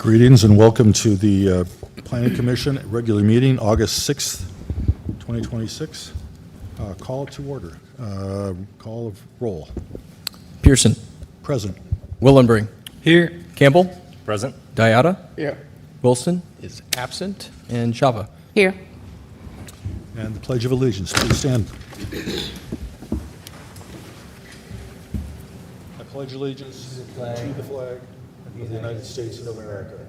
Greetings and welcome to the Planning Commission regular meeting, August 6th, 2026. Call to order. Call of roll. Pearson. Present. Willenbring. Here. Campbell. Present. Diata. Here. Wilson is absent. And Shava. Here. And the Pledge of Allegiance. Please stand. I pledge allegiance to the flag of the United States of America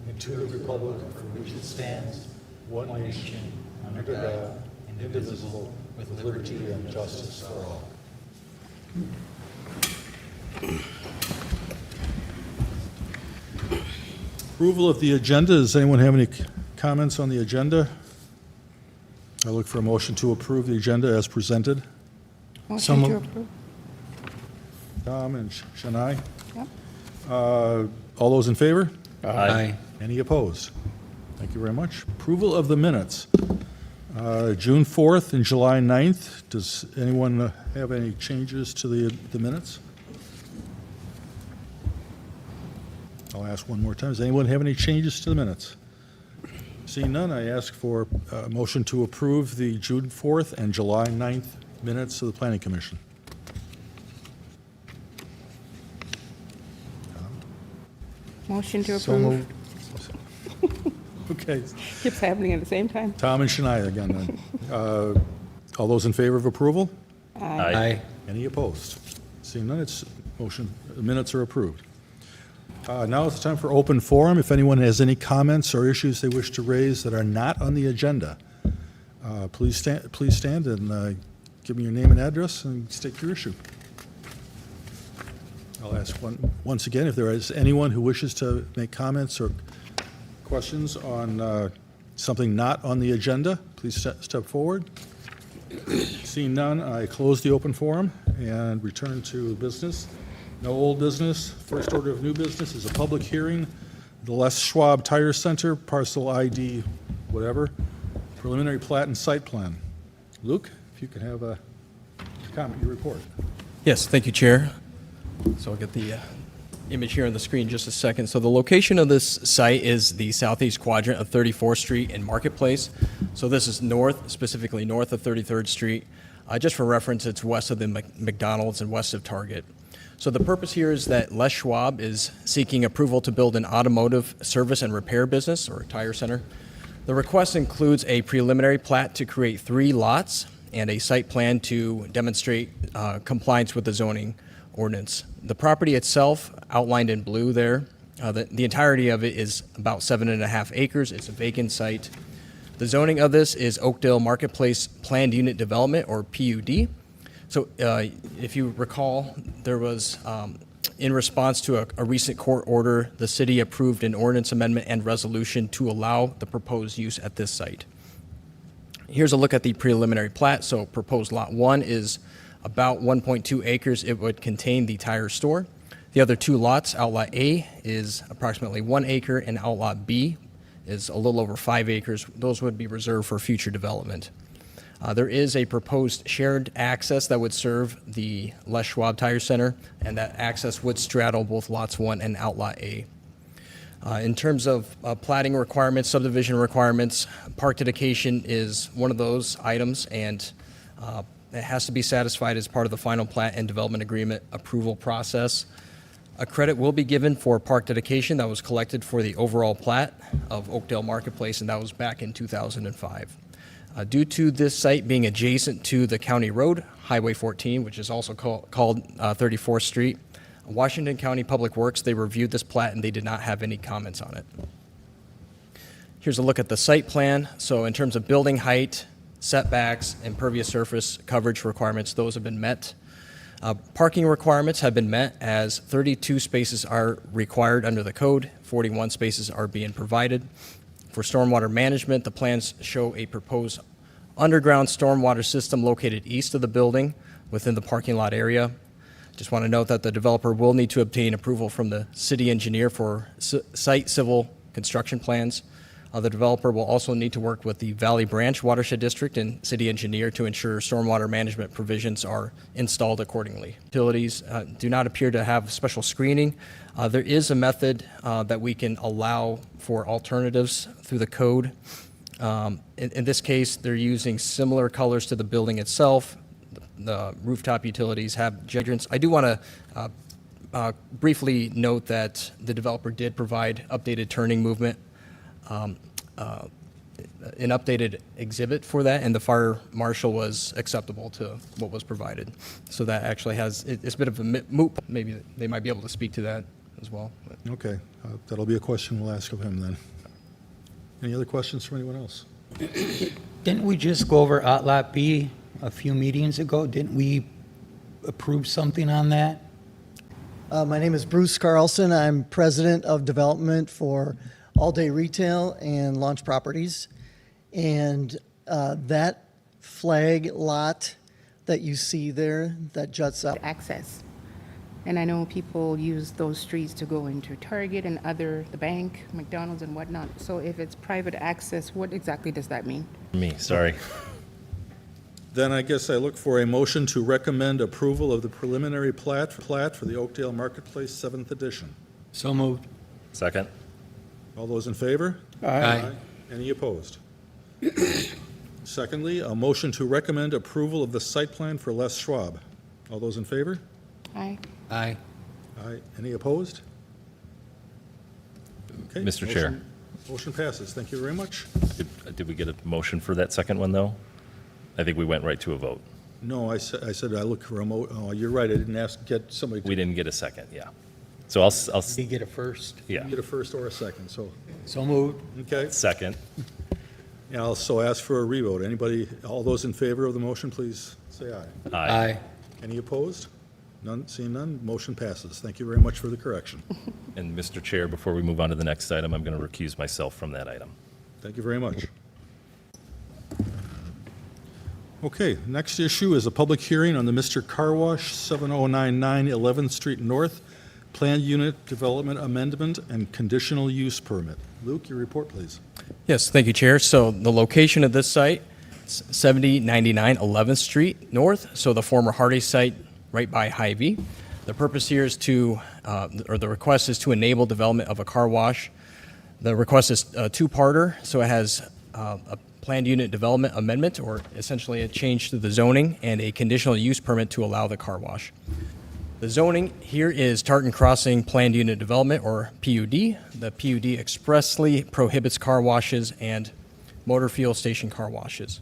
and to the republic for which it stands, one nation, under God, indivisible, with liberty and justice for all. Approval of the agenda. Does anyone have any comments on the agenda? I look for a motion to approve the agenda as presented. Motion to approve. Tom and Shania. Yep. All those in favor? Aye. Any opposed? Thank you very much. Approval of the minutes. June 4th and July 9th. Does anyone have any changes to the minutes? I'll ask one more time. Does anyone have any changes to the minutes? Seeing none, I ask for a motion to approve the June 4th and July 9th minutes of the Planning Commission. Motion to So approve. moved. Okay. Keeps happening at the same time. Tom and Shania again then. All those in favor of approval? Aye. Any opposed? Seeing none, the minutes are approved. Now it's time for open forum. If anyone has any comments or issues they wish to raise that are not on the agenda, please stand and give me your name and address and state your issue. I'll ask once again, if there is anyone who wishes to make comments or questions on something not on the agenda, please step forward. Seeing none, I close the open forum and return to business. No old business. First order of new business is a public hearing. The Les Schwab Tire Center, parcel ID, whatever, preliminary plat and site plan. Luke, if you could have a comment, your report. Yes, thank you, Chair. So I'll get the image here on the screen in just a second. So the location of this site is the southeast quadrant of 34th Street and Marketplace. So this is north, specifically north of 33rd Street. Just for reference, it's west of the McDonald's and west of Target. So the purpose here is that Les Schwab is seeking approval to build an automotive service and repair business, or a tire center. The request includes a preliminary plat to create 3 lots and a site plan to demonstrate compliance with the zoning ordinance. The property itself, outlined in blue there, the entirety of it is about 7.5 acres. It's a vacant site. The zoning of this is Oakdale Marketplace Planned Unit Development, or PUD. So if you recall, there was, in response to a recent court order, the city approved an ordinance amendment and resolution to allow the proposed use at this site. Here's a look at the preliminary plat. So proposed lot 1 is about 1.2 acres. It would contain the tire store. The other 2 lots, outlot A is approximately 1 acre, and outlot B is a little over 5 acres. Those would be reserved for future development. There is a proposed shared access that would serve the Les Schwab Tire Center, and that access would straddle both lots 1 and outlot A. In terms of platting requirements, subdivision requirements, park dedication is one of those items, and it has to be satisfied as part of the final plat and development agreement approval process. A credit will be given for park dedication that was collected for the overall plat of Oakdale Marketplace, and that was back in 2005. Due to this site being adjacent to the county road, Highway 14, which is also called 34th Street, Washington County Public Works, they reviewed this plat and they did not have any comments on it. Here's a look at the site plan. So in terms of building height, setbacks, impervious surface coverage requirements, those have been met. Parking requirements have been met, as 32 spaces are required under the code, 41 spaces are being provided. For stormwater management, the plans show a proposed underground stormwater system located east of the building within the parking lot area. Just want to note that the developer will need to obtain approval from the city engineer for site civil construction plans. The developer will also need to work with the Valley Branch Watershed District and city engineer to ensure stormwater management provisions are installed accordingly. Utilities do not appear to have special screening. There is a method that we can allow for alternatives through the code. In this case, they're using similar colors to the building itself. The rooftop utilities have hydrants. I do want to briefly note that the developer did provide updated turning movement, an updated exhibit for that, and the fire marshal was acceptable to what was provided. So that actually has, it's a bit of a moot. Maybe they might be able to speak to that as well. Okay, that'll be a question we'll ask of him then. Any other questions from anyone else? Didn't we just go over Lot B a few meetings ago? Didn't we approve something on that? My name is Bruce Carlson. I'm president of development for All Day Retail and Launch Properties. And that flag lot that you see there that juts up. Access. And I know people use those streets to go into Target and the bank, McDonald's and whatnot. So if it's private access, what exactly does that mean? Me, sorry. Then I guess I look for a motion to recommend approval of the preliminary plat for the Oakdale Marketplace 7th edition. So moved. Second? All those in favor? Aye. Any opposed? Secondly, a motion to recommend approval of the site plan for Les Schwab. All those in favor? Aye. Aye. Aye. Any opposed? Okay. Mr. Chair. Motion passes. Thank you very much. Did we get a motion for that second one, though? I think we went right to a vote. No, I said I look for oh, you're right. I didn't get somebody to We didn't get a second, yeah. So I'll Did you get a first? yeah, get a first or a second, so, So moved. okay. second. And I'll also ask for a revote. Anybody, all those in favor of the motion, please say aye. Aye. Any opposed? None, seeing none, motion passes. Thank you very much for the correction. And Mr. Chair, before we move on to the next item, I'm going to recuse myself from that item. Thank you very much. Okay, next issue is a public hearing on the Mr. Car Wash, 7099 11th Street North, Planned Unit Development Amendment and Conditional Use Permit. Luke, your report, please. Yes, thank you, Chair. So the location of this site, 7099 11th Street North, so the former Hardy site right by Hy-Vee. The purpose here is to, or the request is to enable development of a car wash. The request is a two-parter, so it has a planned unit development amendment, or essentially a change to the zoning, and a conditional use permit to allow the car wash. The zoning here is Tartan Crossing Planned Unit Development, or PUD. The PUD expressly prohibits car washes and motor fuel station car washes.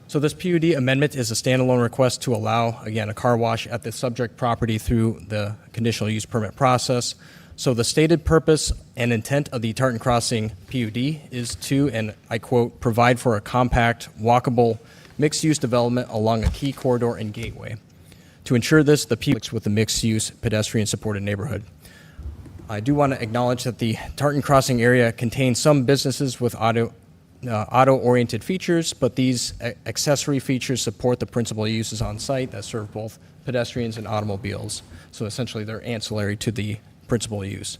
So this PUD amendment is a standalone request to allow, again, a car wash at the subject property through the conditional use permit process. So the stated purpose and intent of the Tartan Crossing PUD is to, and I quote, provide for a compact, walkable, mixed-use development along a key corridor and gateway. To ensure this, the PUD works with the mixed-use pedestrian-supported neighborhood. I do want to acknowledge that the Tartan Crossing area contains some businesses with auto-oriented features, but these accessory features support the principal uses on site that serve both pedestrians and automobiles. So essentially, they're ancillary to the principal use,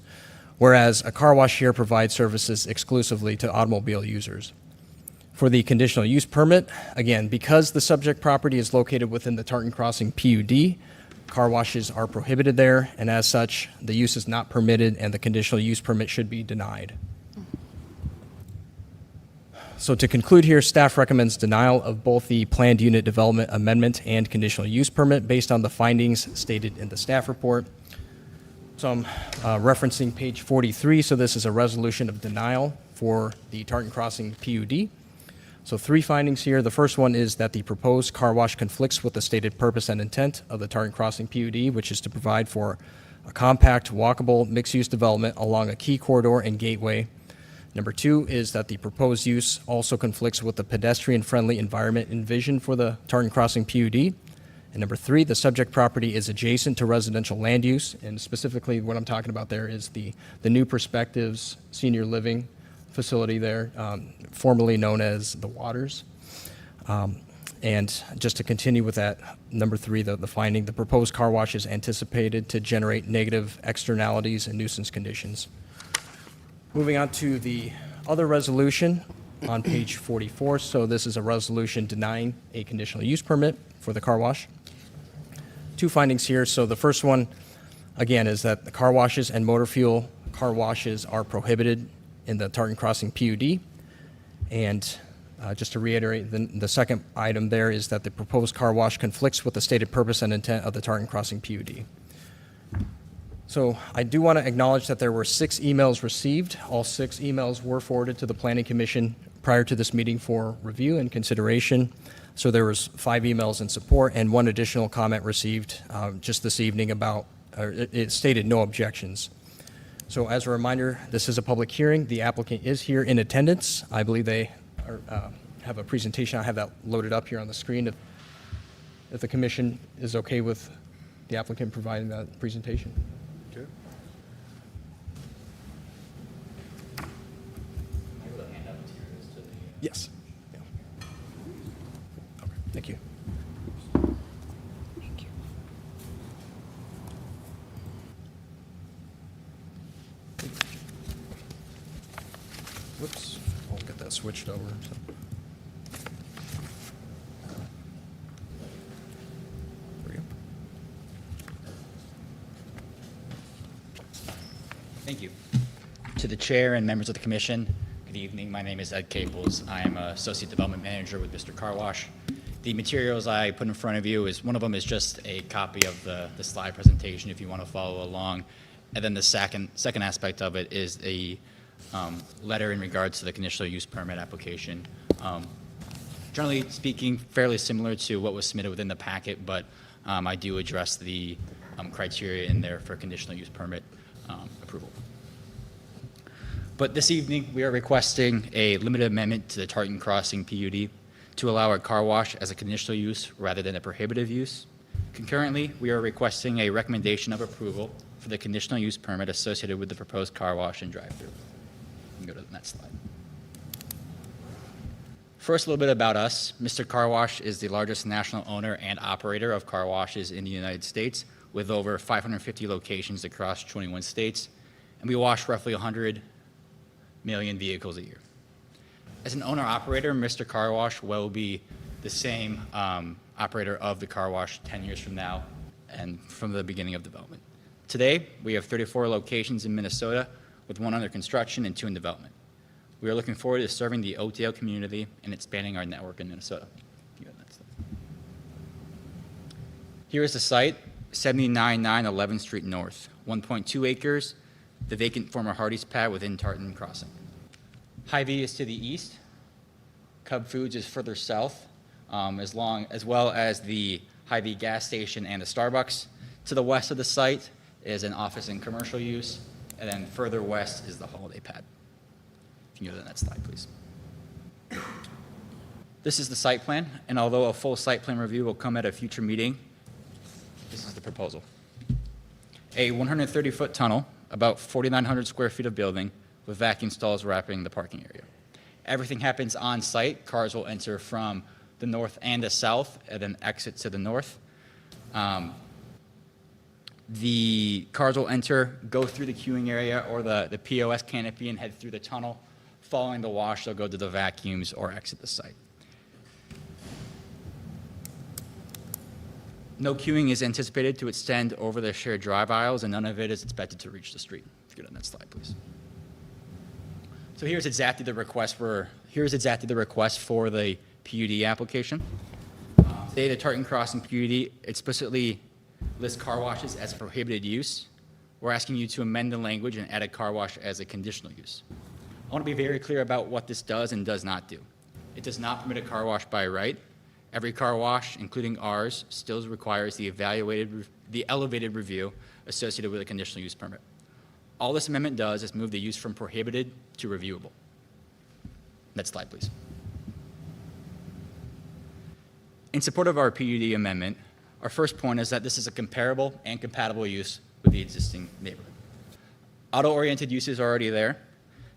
whereas a car wash here provides services exclusively to automobile users. For the conditional use permit, again, because the subject property is located within the Tartan Crossing PUD, car washes are prohibited there, and as such, the use is not permitted and the conditional use permit should be denied. So to conclude here, staff recommends denial of both the planned unit development amendment and conditional use permit based on the findings stated in the staff report. So I'm referencing page 43, so this is a resolution of denial for the Tartan Crossing PUD. So three findings here. The first one is that the proposed car wash conflicts with the stated purpose and intent of the Tartan Crossing PUD, which is to provide for a compact, walkable, mixed-use development along a key corridor and gateway. Number two is that the proposed use also conflicts with the pedestrian-friendly environment envisioned for the Tartan Crossing PUD. And number three, the subject property is adjacent to residential land use, and specifically what I'm talking about there is the New Perspectives Senior Living facility there, formerly known as the Waters. And just to continue with that, number three, the finding, the proposed car wash is anticipated to generate negative externalities and nuisance conditions. Moving on to the other resolution on page 44. So this is a resolution denying a conditional use permit for the car wash. Two findings here. So the first one, again, is that the car washes and motor fuel car washes are prohibited in the Tartan Crossing PUD. And just to reiterate, the second item there is that the proposed car wash conflicts with the stated purpose and intent of the Tartan Crossing PUD. So I do want to acknowledge that there were 6 emails received. All 6 emails were forwarded to the Planning Commission prior to this meeting for review and consideration. So there was 5 emails in support and 1 additional comment received just this evening about, it stated no objections. So as a reminder, this is a public hearing. The applicant is here in attendance. I believe they have a presentation. I have that loaded up here on the screen. If the commission is okay with the applicant providing that presentation. Okay. Yes. Yeah. Okay, thank you. Thank you. Whoops, I'll get that switched over. There we go. Thank you. To the chair and members of the commission, good evening. My name is Ed Caples. I am Associate Development Manager with Mr. Car Wash. The materials I put in front of you is, one of them is just a copy of the slide presentation if you want to follow along. And then the second aspect of it is a letter in regards to the conditional use permit application. Generally speaking, fairly similar to what was submitted within the packet, but I do address the criteria in there for conditional use permit approval. But this evening, we are requesting a limited amendment to the Tartan Crossing PUD to allow a car wash as a conditional use rather than a prohibitive use. Concurrently, we are requesting a recommendation of approval for the conditional use permit associated with the proposed car wash and drive-through. You can go to the next slide. First, a little bit about us. Mr. Car Wash is the largest national owner and operator of car washes in the United States, with over 550 locations across 21 states, and we wash roughly 100 million vehicles a year. As an owner-operator, Mr. Car Wash will be the same operator of the car wash 10 years from now and from the beginning of development. Today, we have 34 locations in Minnesota, with 1 under construction and 2 in development. We are looking forward to serving the Oakdale community and expanding our network in Minnesota. Here is the site, 799 11th Street North, 1.2 acres, the vacant former Hardee's pad within Tartan Crossing. Hy-Vee is to the east, Cub Foods is further south, as well as the Hy-Vee gas station and the Starbucks. To the west of the site is an office and commercial use, and then further west is the holiday pad. If you can go to the next slide, please. This is the site plan, and although a full site plan review will come at a future meeting, this is the proposal. A 130-foot tunnel, about 4,900 square feet of building, with vacuum stalls wrapping the parking area. Everything happens on site. Cars will enter from the north and the south, and then exit to the north. The cars will enter, go through the queuing area or the POS canopy and head through the tunnel. Following the wash, they'll go to the vacuums or exit the site. No queuing is anticipated to extend over the shared drive aisles, and none of it is expected to reach the street. If you go to the next slide, please. So here's exactly the request for the PUD application. Today, the Tartan Crossing PUD explicitly lists car washes as a prohibited use. We're asking you to amend the language and add a car wash as a conditional use. I want to be very clear about what this does and does not do. It does not permit a car wash by right. Every car wash, including ours, still requires the elevated review associated with a conditional use permit. All this amendment does is move the use from prohibited to reviewable. Next slide, please. In support of our PUD amendment, our first point is that this is a comparable and compatible use with the existing neighborhood. Auto-oriented uses are already there.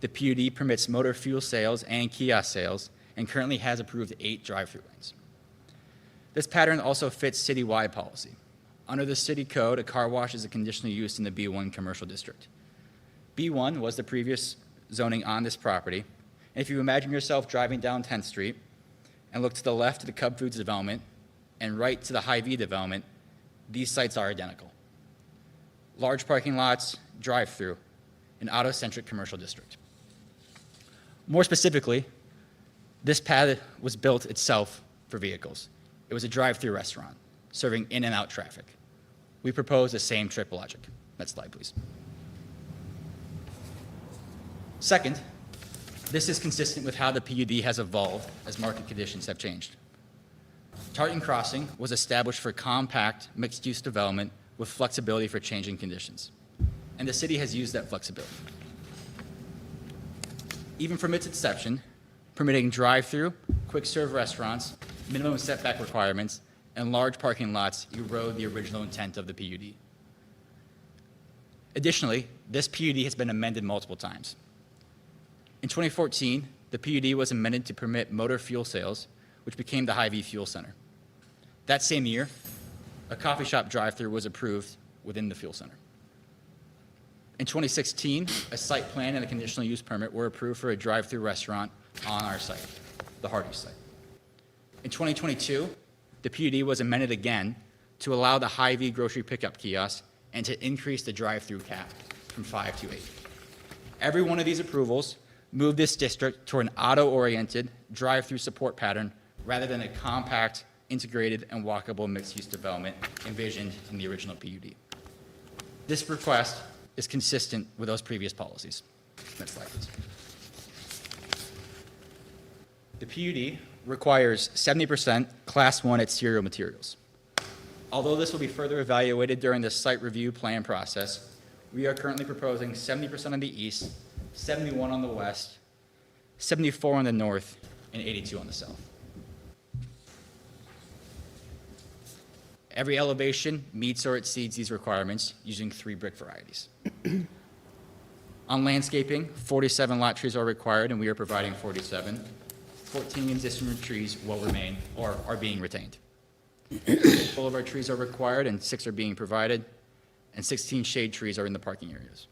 The PUD permits motor fuel sales and kiosk sales and currently has approved 8 drive-through lanes. This pattern also fits citywide policy. Under the city code, a car wash is a conditional use in the B1 commercial district. B1 was the previous zoning on this property. And if you imagine yourself driving down 10th Street and look to the left to the Cub Foods development and right to the Hy-Vee development, these sites are identical. Large parking lots, drive-through, an auto-centric commercial district. More specifically, this pad was built itself for vehicles. It was a drive-through restaurant serving in and out traffic. We propose the same trip logic. Next slide, please. Second, this is consistent with how the PUD has evolved as market conditions have changed. Tartan Crossing was established for compact, mixed-use development with flexibility for changing conditions. And the city has used that flexibility. Even from its inception, permitting drive-through, quick-serve restaurants, minimum setback requirements, and large parking lots erode the original intent of the PUD. Additionally, this PUD has been amended multiple times. In 2014, the PUD was amended to permit motor fuel sales, which became the Hy-Vee Fuel Center. That same year, a coffee shop drive-through was approved within the fuel center. In 2016, a site plan and a conditional use permit were approved for a drive-through restaurant on our site, the Hardee's site. In 2022, the PUD was amended again to allow the Hy-Vee grocery pickup kiosk and to increase the drive-through cap from 5 to 8. Every one of these approvals moved this district toward an auto-oriented drive-through support pattern rather than a compact, integrated, and walkable mixed-use development envisioned in the original PUD. This request is consistent with those previous policies. Next slide, please. The PUD requires 70% Class 1 exterior materials. Although this will be further evaluated during the site review plan process, we are currently proposing 70% on the east, 71 on the west, 74 on the north, and 82 on the south. Every elevation meets or exceeds these requirements using 3 brick varieties. On landscaping, 47 lot trees are required, and we are providing 47. 14 existing trees will remain or are being retained. All of our trees are required, and 6 are being provided, and 16 shade trees are in the parking areas.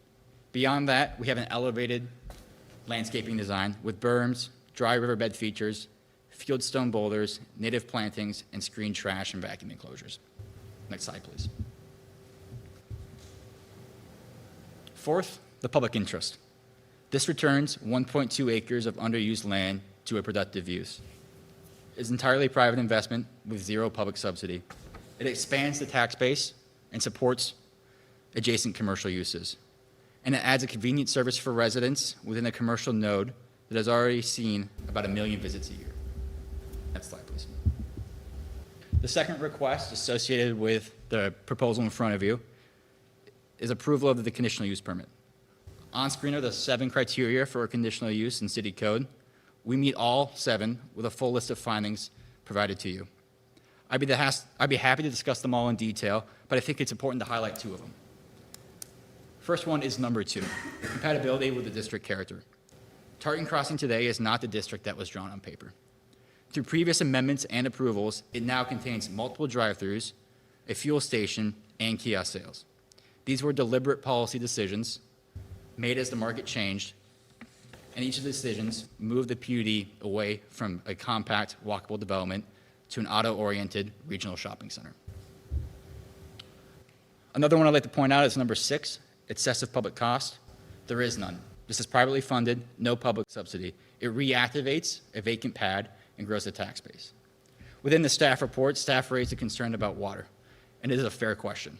Beyond that, we have an elevated landscaping design with berms, dry riverbed features, fieldstone boulders, native plantings, and screened trash and vacuum enclosures. Next slide, please. Fourth, the public interest. This returns 1.2 acres of underused land to a productive use. It is entirely private investment with 0 public subsidy. It expands the tax base and supports adjacent commercial uses. And it adds a convenient service for residents within a commercial node that has already seen about 1 million visits a year. Next slide, please. The second request associated with the proposal in front of you is approval of the conditional use permit. On screen are the 7 criteria for a conditional use in city code. We meet all 7 with a full list of findings provided to you. I'd be happy to discuss them all in detail, but I think it's important to highlight 2 of them. First one is number 2, compatibility with the district character. Tartan Crossing today is not the district that was drawn on paper. Through previous amendments and approvals, it now contains multiple drive-thrus, a fuel station, and kiosk sales. These were deliberate policy decisions made as the market changed, and each of the decisions moved the PUD away from a compact, walkable development to an auto-oriented regional shopping center. Another one I'd like to point out is number 6, excessive public cost. There is none. This is privately funded, no public subsidy. It reactivates a vacant pad and grows the tax base. Within the staff report, staff raised a concern about water, and it is a fair question.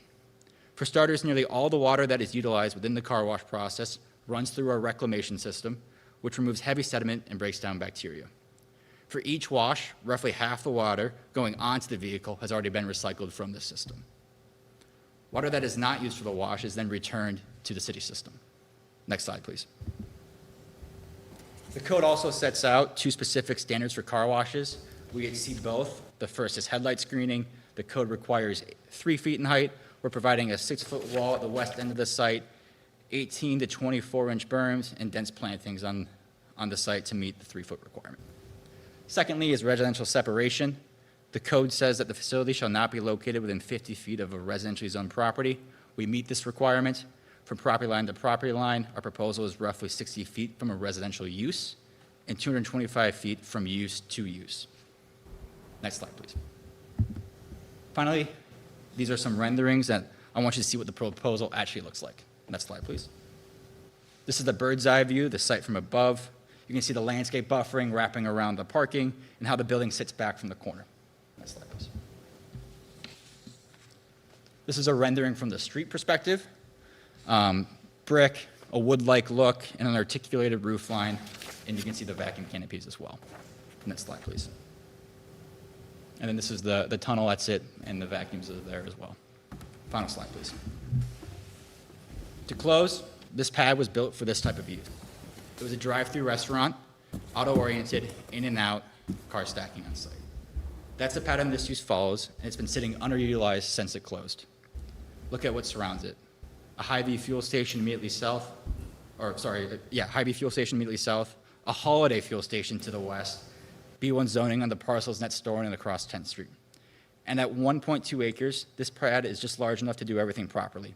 For starters, nearly all the water that is utilized within the car wash process runs through our reclamation system, which removes heavy sediment and breaks down bacteria. For each wash, roughly half the water going onto the vehicle has already been recycled from this system. Water that is not used for the wash is then returned to the city system. Next slide, please. The code also sets out 2 specific standards for car washes. We exceed both. The first is headlight screening. The code requires 3 feet in height. We're providing a 6-foot wall at the west end of the site, 18 to 24-inch berms, and dense plantings on the site to meet the 3-foot requirement. Secondly is residential separation. The code says that the facility shall not be located within 50 feet of a residentially zoned property. We meet this requirement. From property line to property line, our proposal is roughly 60 feet from a residential use and 225 feet from use to use. Next slide, please. Finally, these are some renderings that I want you to see what the proposal actually looks like. Next slide, please. This is the bird's eye view, the site from above. You can see the landscape buffering wrapping around the parking and how the building sits back from the corner. Next slide, please. This is a rendering from the street perspective. Brick, a wood-like look, and an articulated roof line, and you can see the vacuum canopies as well. Next slide, please. And then this is the tunnel that's it, and the vacuums are there as well. Final slide, please. To close, this pad was built for this type of use. It was a drive-through restaurant, auto-oriented, in and out, car stacking on site. That's the pattern this use follows, and it's been sitting underutilized since it closed. Look at what surrounds it. A Hy-Vee fuel station immediately south, Hy-Vee fuel station immediately south, a Holiday fuel station to the west, B1 zoning on the parcels next door and across 10th Street. And at 1.2 acres, this pad is just large enough to do everything properly.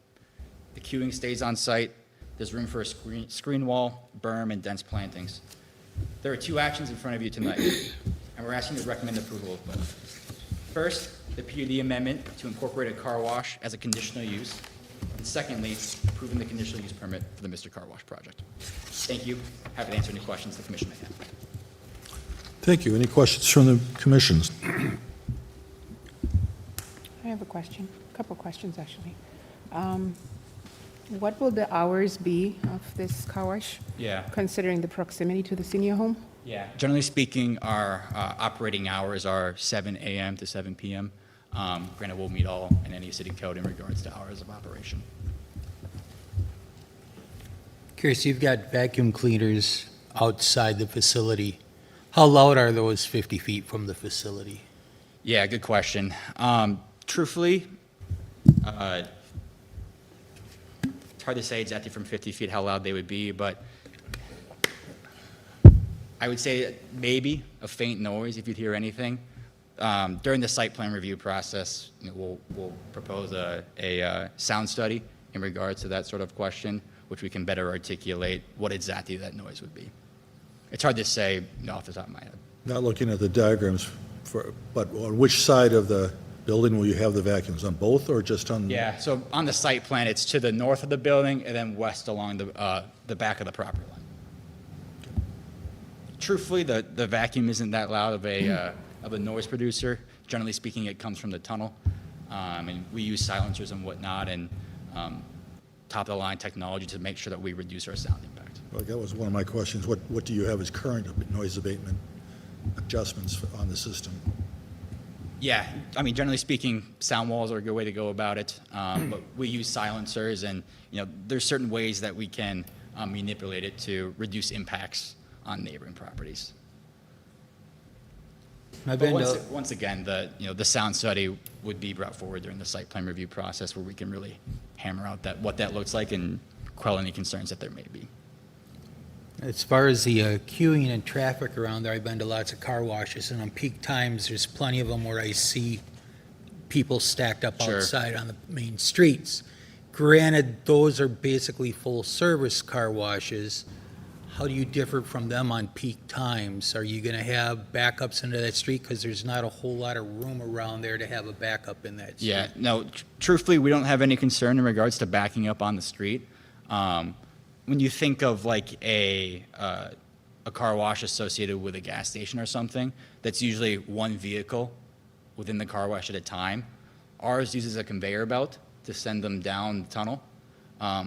The queuing stays on site. There's room for a screen wall, berm, and dense plantings. There are two actions in front of you tonight, and we're asking you to recommend approval of both. First, the PUD amendment to incorporate a car wash as a conditional use. And secondly, approving the conditional use permit for the Mr. Car Wash project. Thank you. Happy to answer any questions the commission may have. Thank you. Any questions from the commissions? I have a question, a couple questions, actually. What will the hours be of this car wash? Yeah. Considering the proximity to the senior home? Yeah. Generally speaking, our operating hours are 7 a.m. to 7 p.m. Granted, we'll meet all in any city code in regards to hours of operation. Curious, you've got vacuum cleaners outside the facility. How loud are those 50 feet from the facility? Yeah, good question. Truthfully, it's hard to say exactly from 50 feet how loud they would be, but I would say maybe a faint noise if you'd hear anything. During the site plan review process, we'll propose a sound study in regards to that sort of question, which we can better articulate what exactly that noise would be. It's hard to say off the top of my head. Not looking at the diagrams, but on which side of the building will you have the vacuums? On both or just on? Yeah, so on the site plan, it's to the north of the building and then west along the back of the property line. Truthfully, the vacuum isn't that loud of a noise producer. Generally speaking, it comes from the tunnel. And we use silencers and whatnot and top-of-the-line technology to make sure that we reduce our sound impact. Well, that was one of my questions. What do you have as current noise abatement adjustments on the system? Yeah, I mean, generally speaking, sound walls are a good way to go about it. But we use silencers, and there's certain ways that we can manipulate it to reduce impacts on neighboring properties. I've But been once again, the sound study would be brought forward during the site plan review process, where we can really hammer out what that looks like and quell any concerns that there may be. As far as the queuing and traffic around there, I've been to lots of car washes, and on peak times, there's plenty of them where I see people stacked up Sure. outside on the main streets. Granted, those are basically full-service car washes. How do you differ from them on peak times? Are you going to have backups into that street? Because there's not a whole lot of room around there to have a backup in that street. Yeah, no, truthfully, we don't have any concern in regards to backing up on the street. When you think of like a car wash associated with a gas station or something, that's usually one vehicle within the car wash at a time. Ours uses a conveyor belt to send them down the tunnel.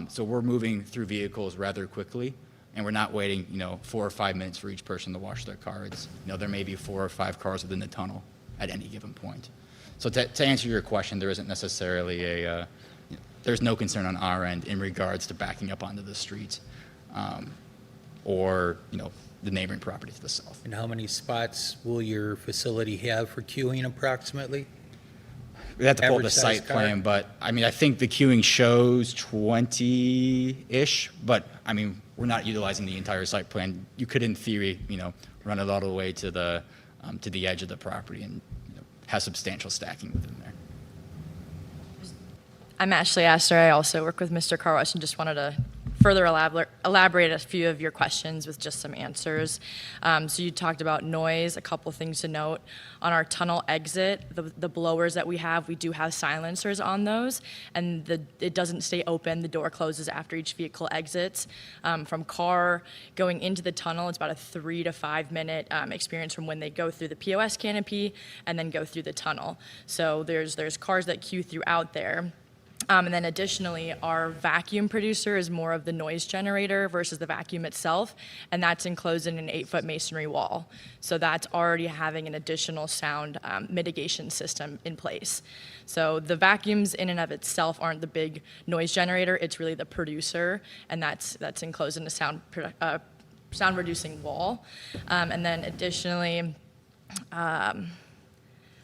So we're moving through vehicles rather quickly, and we're not waiting, 4 or 5 minutes for each person to wash their car. It's, there may be 4 or 5 cars within the tunnel at any given point. So to answer your question, there isn't necessarily there's no concern on our end in regards to backing up onto the street or, the neighboring property to the south. And how many spots will your facility have for queuing approximately? We have to pull up the Average size site car? plan, but I think the queuing shows 20-ish, but we're not utilizing the entire site plan. You could, in theory, run it all the way to the edge of the property and have substantial stacking within there. I'm Ashley Astor. I also work with Mr. Car Wash and just wanted to further elaborate a few of your questions with just some answers. So you talked about noise, a couple things to note. On our tunnel exit, the blowers that we do have silencers on those, and it doesn't stay open. The door closes after each vehicle exits. From car going into the tunnel, it's about a 3 to 5 minute experience from when they go through the POS canopy and then go through the tunnel. So there's cars that queue throughout there. And then additionally, our vacuum producer is more of the noise generator versus the vacuum itself, and that's enclosed in an 8-foot masonry wall. So that's already having an additional sound mitigation system in place. So the vacuums in and of itself aren't the big noise generator, it's really the producer, and that's enclosed in a sound reducing wall. And then additionally,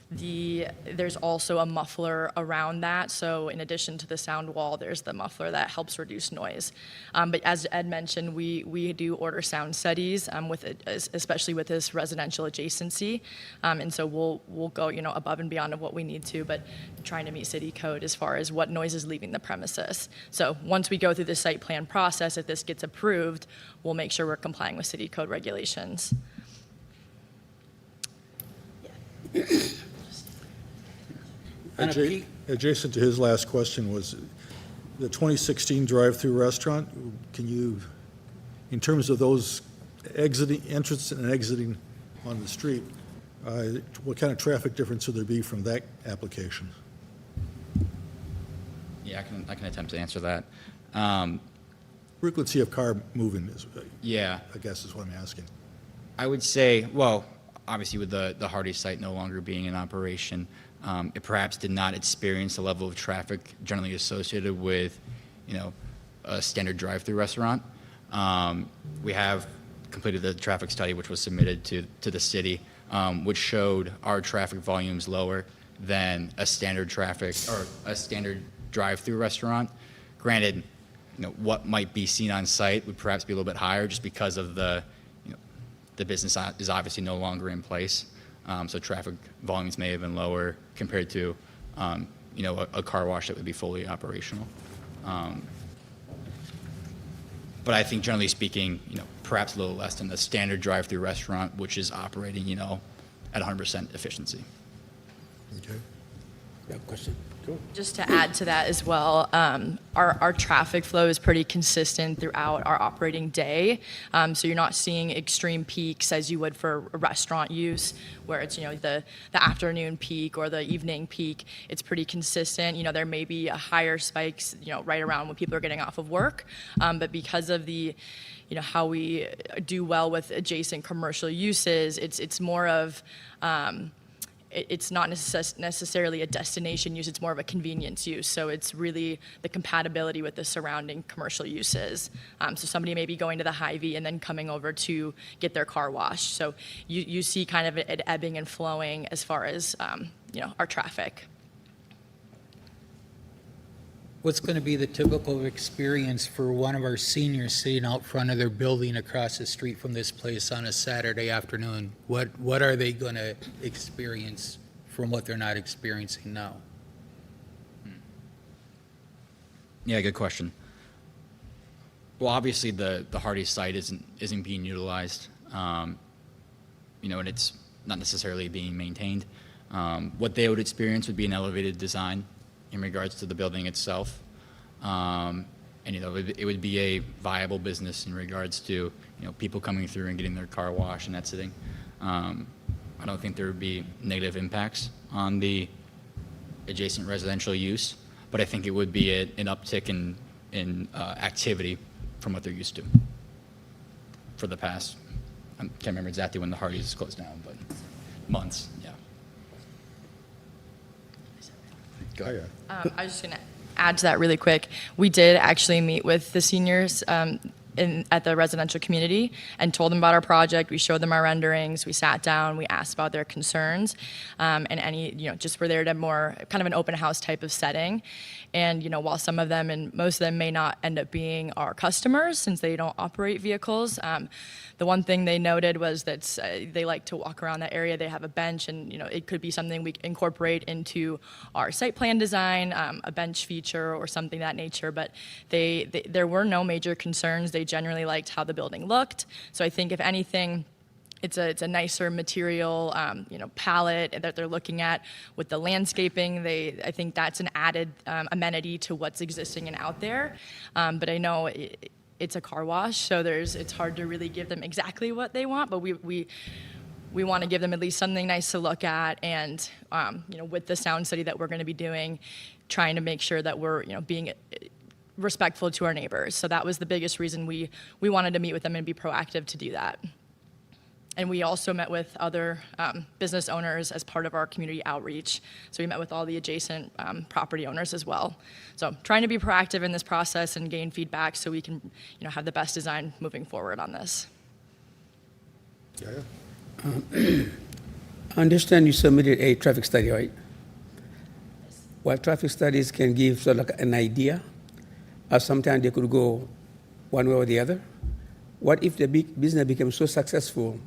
there's also a muffler around that, so in addition to the sound wall, there's the muffler that helps reduce noise. But as Ed mentioned, we do order sound studies especially with this residential adjacency, and so we'll go above and beyond of what we need to, but trying to meet city code as far as what noise is leaving the premises. So once we go through the site plan process, if this gets approved, we'll make sure we're complying with city code regulations. Adjacent to his last question was the 2016 drive-through restaurant. Can you, in terms of those entrance and exiting on the street, what kind of traffic difference would there be from that application? Yeah, I can attempt to answer that. Frequency of car moving is, Yeah. I guess is what I'm asking. I would say, well, obviously with the Hardy site no longer being in operation, it perhaps did not experience the level of traffic generally associated with, a standard drive-through restaurant. We have completed the traffic study, which was submitted to the city, which showed our traffic volumes lower than a standard drive-through restaurant. Granted, what might be seen on site would perhaps be a little bit higher just because of the business is obviously no longer in place. So traffic volumes may have been lower compared to, a car wash that would be fully operational. But I think generally speaking, perhaps a little less than the standard drive-through restaurant, which is operating, at 100% efficiency. Okay. Yeah, question? Cool. Just to add to that as well, our traffic flow is pretty consistent throughout our operating day. So you're not seeing extreme peaks as you would for restaurant use, where it's the afternoon peak or the evening peak. It's pretty consistent. There may be a higher spikes right around when people are getting off of work, but because of the how we do well with adjacent commercial uses, it's more of it's not necessarily a destination use, it's more of a convenience use. So it's really the compatibility with the surrounding commercial uses. So somebody may be going to the Hy-Vee and then coming over to get their car washed. So you see kind of it ebbing and flowing as far as our traffic. What's going to be the typical experience for one of our seniors sitting out front of their building across the street from this place on a Saturday afternoon? What are they going to experience from what they're not experiencing now? Yeah, good question. Well, obviously the Hardy site isn't being utilized, and it's not necessarily being maintained. What they would experience would be an elevated design in regards to the building itself, and it would be a viable business in regards to people coming through and getting their car washed and that sitting. I don't think there would be negative impacts on the adjacent residential use, but I think it would be an uptick in activity from what they're used to for the past, I can't remember exactly when the Hardee's closed down, but months, yeah. Go ahead. I was just going to add to that really quick. We did actually meet with the seniors at the residential community and told them about our project. We showed them our renderings. We sat down. We asked about their concerns, and just were there to more kind of an open house type of setting. And while some of them and most of them may not end up being our customers since they don't operate vehicles, the one thing they noted was that they like to walk around that area. They have a bench, and it could be something we incorporate into our site plan design, a bench feature or something of that nature. But there were no major concerns. They generally liked how the building looked. So I think if anything, it's a nicer material, palette that they're looking at with the landscaping. I think that's an added amenity to what's existing and out there. But I know it's a car wash, so it's hard to really give them exactly what they want. But we want to give them at least something nice to look at, and with the sound study that we're going to be doing, trying to make sure that we're being respectful to our neighbors. So that was the biggest reason we wanted to meet with them and be proactive to do that. And we also met with other business owners as part of our community outreach. So we met with all the adjacent property owners as well. So trying to be proactive in this process and gain feedback so we can have the best design moving forward on this. Yeah. I understand you submitted a traffic study, right? Well, traffic studies can give sort of like an idea. Sometimes they could go one way or the other. What if the big business becomes so successful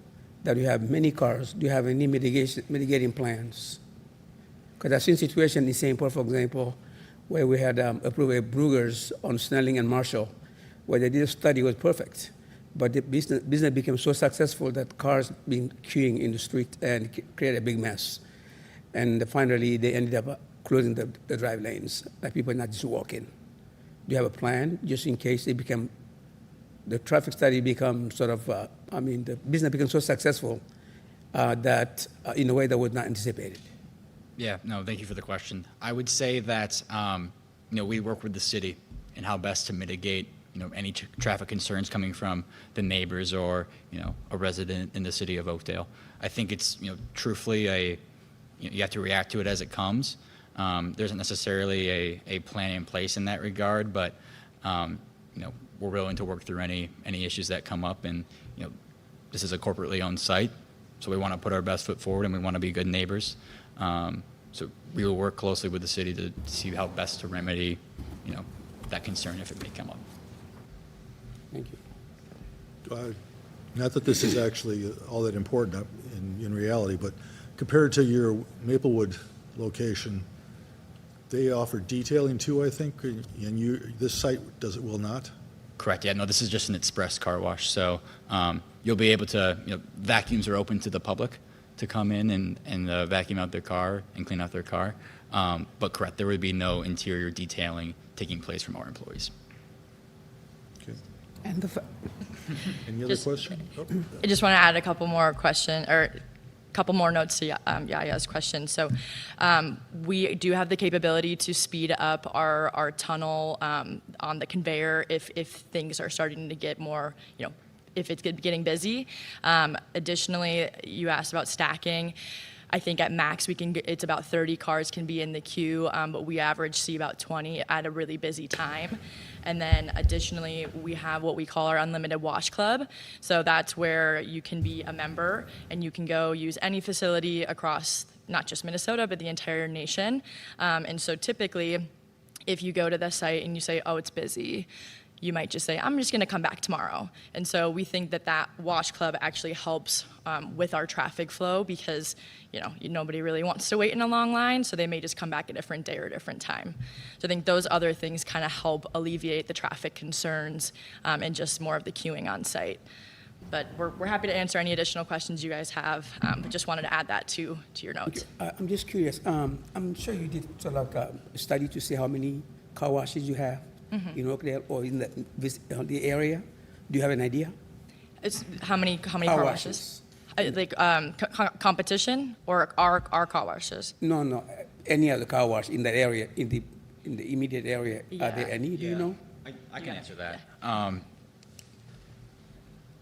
that you have many cars? Do you have any mitigating plans? Because I've seen situations in St. Paul, for example, where we had approved a Brugger's on Snelling and Marshall, where they did a study, was perfect. But the business became so successful that cars being queuing in the street and create a big mess. And finally, they ended up closing the drive lanes, like people not just walk in. Do you have a plan just in case the traffic study becomes sort of, the business becomes so successful that in a way that was not anticipated? Yeah, no, thank you for the question. I would say that, we work with the city and how best to mitigate, any traffic concerns coming from the neighbors or, a resident in the city of Oakdale. I think it's, truthfully you have to react to it as it comes. There isn't necessarily a plan in place in that regard, but, we're willing to work through any issues that come up. And, this is a corporately owned site, so we want to put our best foot forward and we want to be good neighbors. So we will work closely with the city to see how best to remedy, that concern if it may come up. Thank you. Not that this is actually all that important in reality, but compared to your Maplewood location, they offer detailing too, I think, and this site will not? Correct. Yeah. No, this is just an express car wash. So you'll be able to, vacuums are open to the public to come in and vacuum out their car and clean out their car. But correct, there would be no interior detailing taking place from our employees. Okay. And Any other question? Oh. I just want to add a couple more notes to Yaya's question. So we do have the capability to speed up our tunnel on the conveyor if things are starting to get more, if it's getting busy. Additionally, you asked about stacking. I think at max it's about 30 cars can be in the queue, but we see about 20 at a really busy time. And then additionally, we have what we call our Unlimited Wash Club. So that's where you can be a member and you can go use any facility across not just Minnesota, but the entire nation. And so typically, if you go to the site and you say, oh, it's busy, you might just say, I'm just going to come back tomorrow. And so we think that wash club actually helps with our traffic flow because, nobody really wants to wait in a long line, so they may just come back a different day or a different time. So I think those other things kind of help alleviate the traffic concerns and just more of the queuing on site. But we're happy to answer any additional questions you guys have, but just wanted to add that to your notes. I'm just curious. I'm sure you did sort of like a study to see how many car washes you have in Oakdale or in the area. Do you have an idea? It's how many car washes? Like competition or our car washes? No. Any other car wash in that area, in the immediate area? Yeah. Are there any? Do you know? I can answer that.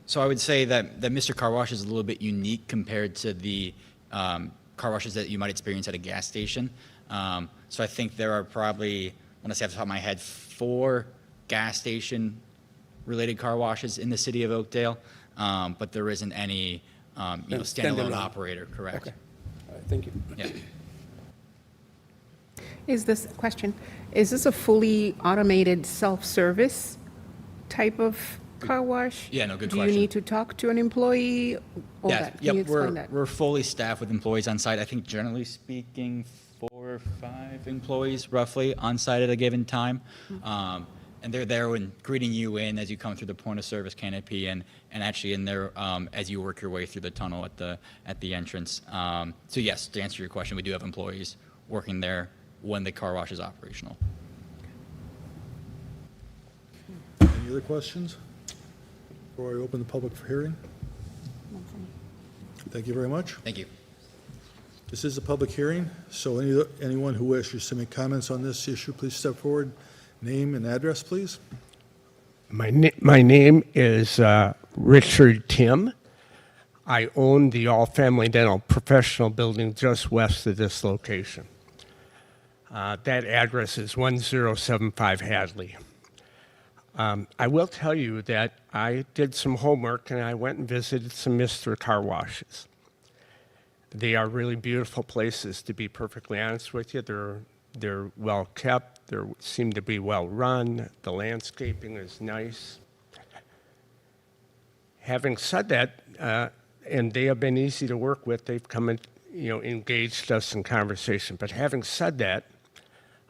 So I would say that Mr. Car Wash is a little bit unique compared to the car washes that you might experience at a gas station. So I think there are probably, I want to say off the top of my head, 4 gas station related car washes in the city of Oakdale, but there isn't any, standalone Standalone. operator, correct? Okay. All right, thank you. Yeah. Is this a fully automated self-service type of car wash? Yeah, no, good Do question. you need to talk to an employee? All Yeah, that? Can you explain that? we're fully staffed with employees on site. I think generally speaking, 4 or 5 employees roughly on site at a given time. And they're there when greeting you in as you come through the point of service canopy and actually in there as you work your way through the tunnel at the entrance. So yes, to answer your question, we do have employees working there when the car wash is operational. Any other questions before I open the public hearing? Thank you very much. Thank you. This is a public hearing, so anyone who wishes to make comments on this issue, please step forward. Name and address, please. My name is Richard Tim. I own the all-family dental professional building just west of this location. That address is 1075 Hadley. I will tell you that I did some homework and I went and visited some Mr. Car Washes. They are really beautiful places, to be perfectly honest with you. They're well kept, they seem to be well run, the landscaping is nice. Having said that, and they have been easy to work with, they've come and engaged us in conversation. But having said that,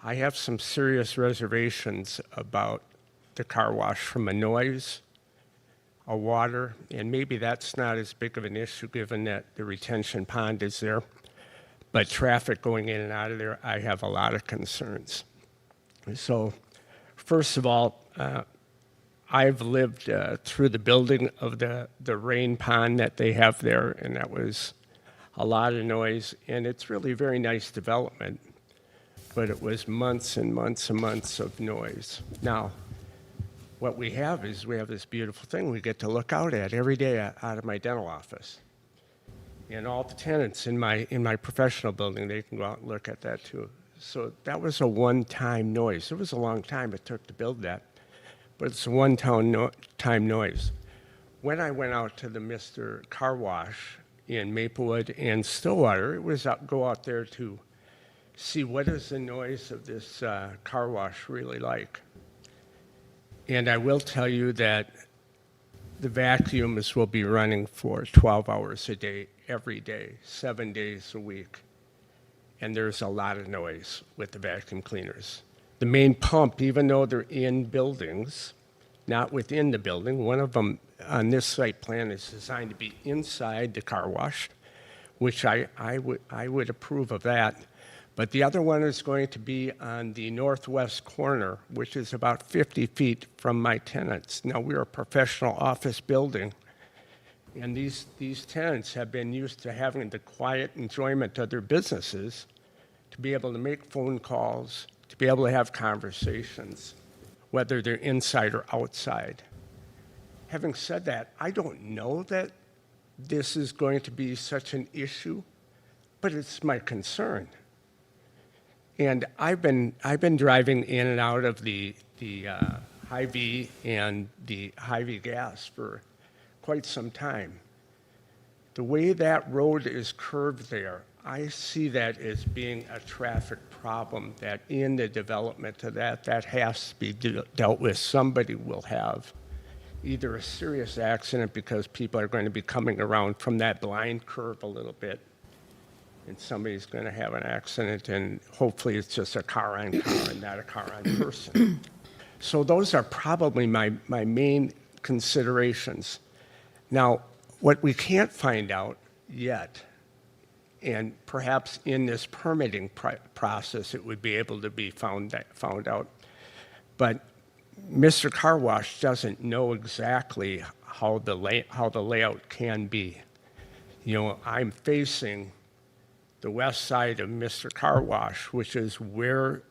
I have some serious reservations about the car wash from a noise, a water, and maybe that's not as big of an issue given that the retention pond is there. But traffic going in and out of there, I have a lot of concerns. So, first of all, I've lived through the building of the rain pond that they have there, and that was a lot of noise, and it's really very nice development, but it was months and months and months of noise. Now, what we have is we have this beautiful thing we get to look out at every day out of my dental office. And all the tenants in my professional building, they can go out and look at that too. So that was a one-time noise. It was a long time it took to build that, but it's a one-time noise. When I went out to the Mr. Car Wash in Maplewood and Stillwater, it was go out there to see what is the noise of this car wash really like. And I will tell you that the vacuums will be running for 12 hours a day, every day, 7 days a week. And there's a lot of noise with the vacuum cleaners. The main pump, even though they're in buildings, not within the building, one of them on this site plan is designed to be inside the car wash, which I would approve of that. But the other one is going to be on the northwest corner, which is about 50 feet from my tenants. Now, we're a professional office building, and these tenants have been used to having the quiet enjoyment of their businesses, to be able to make phone calls, to be able to have conversations, whether they're inside or outside. Having said that, I don't know that this is going to be such an issue, but it's my concern. And I've been driving in and out of the Hy-Vee and the Hy-Vee gas for quite some time. The way that road is curved there, I see that as being a traffic problem, that in the development of that has to be dealt with. Somebody will have either a serious accident because people are going to be coming around from that blind curve a little bit, and somebody's going to have an accident, and hopefully it's just a car on car and not a car on person. So those are probably my main considerations. Now, what we can't find out yet, and perhaps in this permitting process it would be able to be found out, but Mr. Car Wash doesn't know exactly how the layout can be. I'm facing the west side of Mr. Car Wash, which is where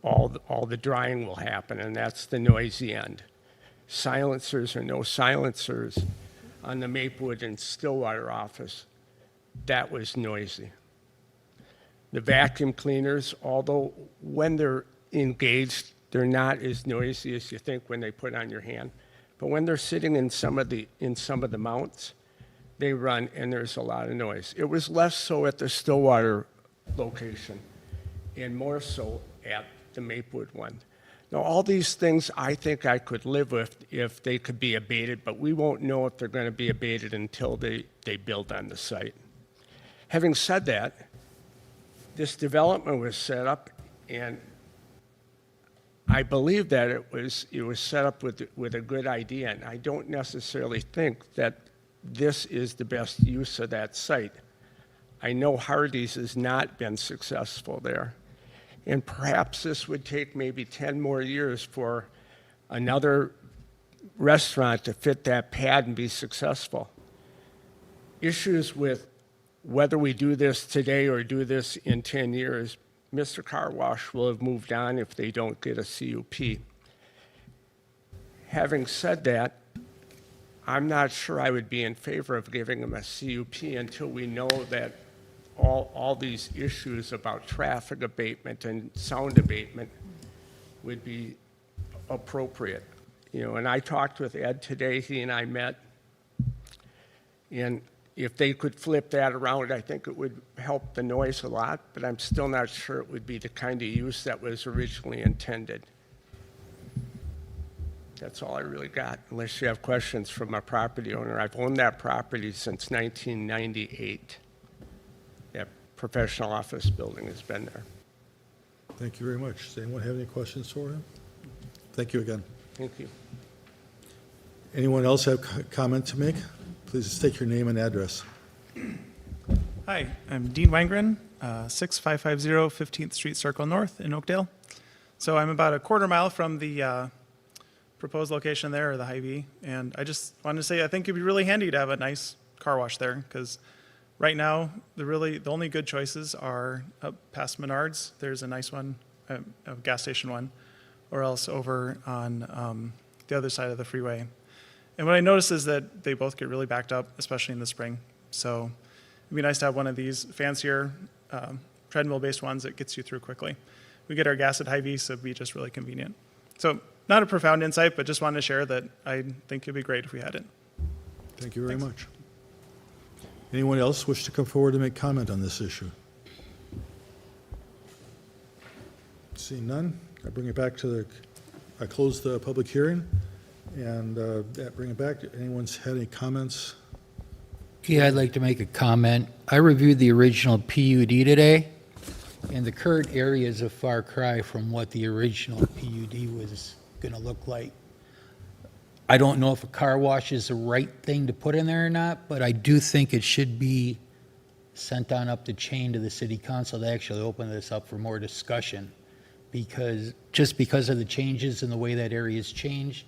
all the drying will happen, and that's the noisy end. Silencers or no silencers on the Maplewood and Stillwater office, that was noisy. The vacuum cleaners, although when they're engaged, they're not as noisy as you think when they put on your hand, But when they're sitting in some of the mounts, they run and there's a lot of noise. It was less so at the Stillwater location and more so at the Maplewood one. Now, all these things I think I could live with if they could be abated, but we won't know if they're going to be abated until they build on the site. Having said that, this development was set up, and I believe that it was set up with a good idea, and I don't necessarily think that this is the best use of that site. I know Hardee's has not been successful there. And perhaps this would take maybe 10 more years for another restaurant to fit that pad and be successful. Issues with whether we do this today or do this in 10 years, Mr. Car Wash will have moved on if they don't get a CUP. Having said that, I'm not sure I would be in favor of giving them a CUP until we know that all these issues about traffic abatement and sound abatement would be appropriate. And I talked with Ed today, he and I met, and if they could flip that around, I think it would help the noise a lot, but I'm still not sure it would be the kind of use that was originally intended. That's all I really got, unless you have questions from a property owner. I've owned that property since 1998. That professional office building has been there. Thank you very much. Does anyone have any questions for him? Thank you again. Thank you. Anyone else have a comment to make? Please state your name and address. Hi, I'm Dean Wangren, 6550 15th Street Circle North in Oakdale. So I'm about a quarter mile from the proposed location there, or the Hy-Vee, and I just wanted to say I think it'd be really handy to have a nice car wash there, because right now the only good choices are up past Menards. There's a nice one, a gas station one, or else over on the other side of the freeway. And what I noticed is that they both get really backed up, especially in the spring. So it'd be nice to have one of these fancier treadmill-based ones that gets you through quickly. We get our gas at Hy-Vee, so it'd be just really convenient. So not a profound insight, but just wanted to share that I think it'd be great if we had it. Thank you very much. Anyone else wish to come forward and make comment on this issue? Seeing none, I bring it back to I close the public hearing, and bring it back. Anyone's had any comments? Yeah, I'd like to make a comment. I reviewed the original PUD today, and the current area is a far cry from what the original PUD was going to look like. I don't know if a car wash is the right thing to put in there or not, but I do think it should be sent on up the chain to the city council to actually open this up for more discussion, because of the changes in the way that area has changed,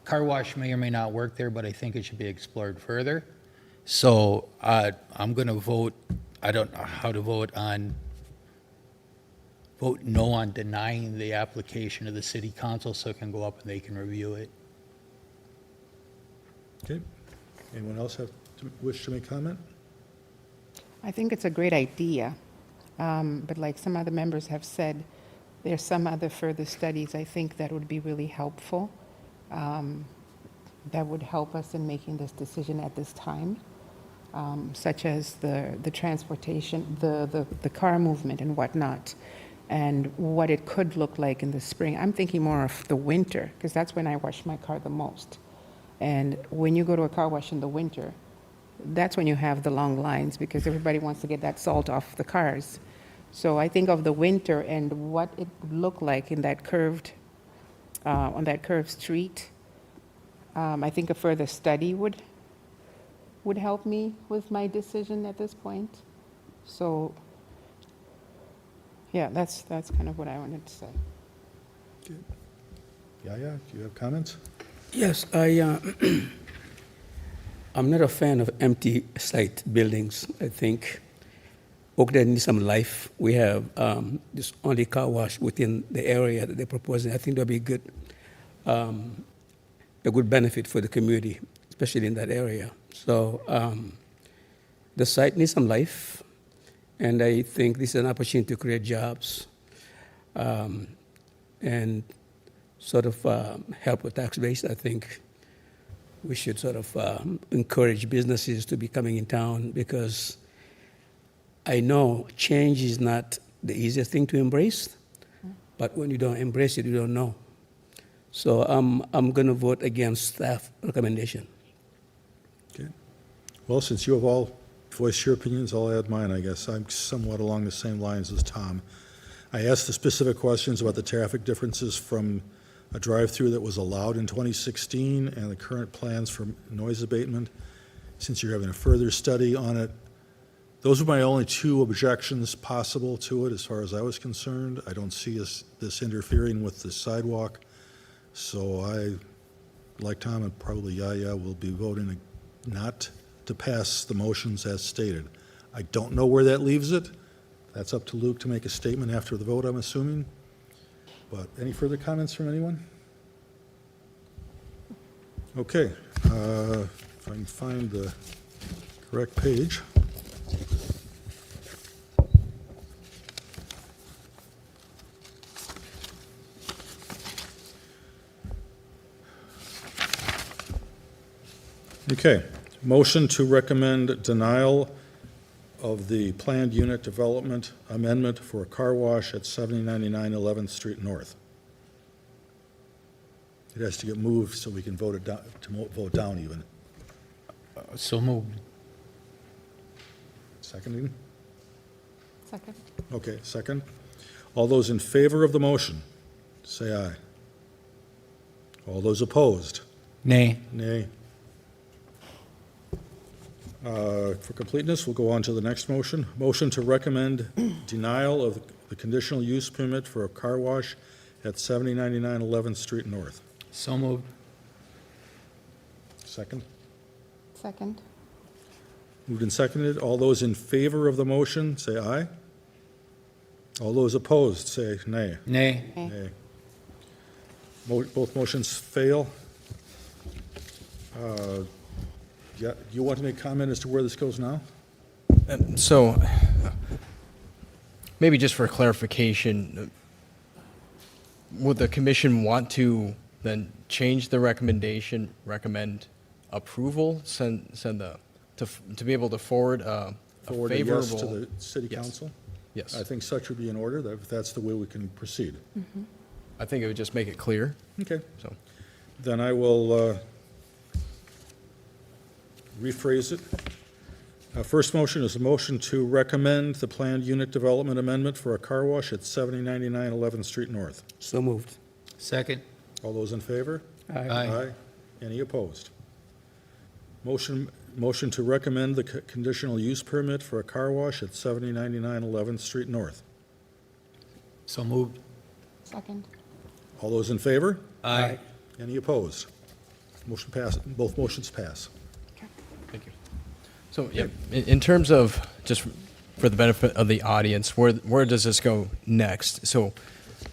car wash may or may not work there, but I think it should be explored further. So I'm going to vote, I don't know how to vote no on denying the application to the city council, so it can go up and they can review it. Okay. Anyone else wish to make comment? I think it's a great idea, but like some other members have said, there's some other further studies I think that would be really helpful, that would help us in making this decision at this time, such as the transportation, the car movement and whatnot, and what it could look like in the spring. I'm thinking more of the winter, because that's when I wash my car the most. And when you go to a car wash in the winter, that's when you have the long lines, because everybody wants to get that salt off the cars. So I think of the winter and what it would look like in that curved, on that curved street. I think a further study would help me with my decision at this point. So, yeah, that's kind of what I wanted to say. Okay. Yeah, do you have comments? Yes, I'm not a fan of empty site buildings. I think Oakdale needs some life. We have this only car wash within the area that they're proposing. I think that'll be good, a good benefit for the community, especially in that area. So the site needs some life, and I think this is an opportunity to create jobs and sort of help with tax base. I think we should sort of encourage businesses to be coming in town, because I know change is not the easiest thing to embrace, but when you don't embrace it, you don't know. So I'm going to vote against staff recommendation. Okay. Well, since you have all voiced your opinions, I'll add mine, I guess. I'm somewhat along the same lines as Tom. I asked the specific questions about the traffic differences from a drive-through that was allowed in 2016 and the current plans for noise abatement. Since you're having a further study on it, those were my only two objections possible to it as far as I was concerned. I don't see this interfering with the sidewalk. So I, like Tom and probably Yaya, will be voting not to pass the motions as stated. I don't know where that leaves it. That's up to Luke to make a statement after the vote, I'm assuming. But any further comments from anyone? Okay, if I can find the correct page. Okay, motion to recommend denial of the planned unit development amendment for a car wash at 7099 11th Street North. It has to get moved so we can vote it down, vote down even. So moved. Seconding? Second. Okay, second. All those in favor of the motion, say aye. All those opposed? Nay. Nay. For completeness, we'll go on to the next motion. Motion to recommend denial of the conditional use permit for a car wash at 7099 11th Street North. So moved. Second. Second. Moved and seconded. All those in favor of the motion, say aye. All those opposed, say nay. Nay. Nay. Both motions fail. Yeah, you want to make comment as to where this goes now? So, maybe just for clarification, would the commission want to then change the recommendation, recommend approval, send the, to be able to forward a Forward a favorable? yes to the city Yes. council? Yes. I think such would be in order, if that's the way we can proceed. I think it would just make it clear, Okay. so. Then I will rephrase it. First motion is a motion to recommend the planned unit development amendment for a car wash at 7099 11th Street North. So moved. Second. All those in favor? Aye. Any opposed? Motion to recommend the conditional use permit for a car wash at 7099 11th Street North. So moved. Second. All those in favor? Aye. Any opposed? Motion pass. Both motions pass. Thank you. So, yeah, in terms of, just for the benefit of the audience, where does this go next? So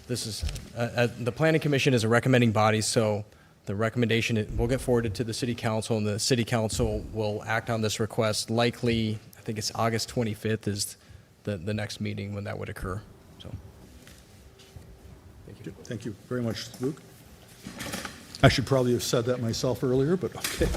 this is, the Planning Commission is a recommending body, so the recommendation will get forwarded to the City Council, and the City Council will act on this request. Likely, I think it's August 25th is the next meeting when that would occur, so. Thank you. Thank you very much, Luke. I should probably have said that myself earlier, but okay.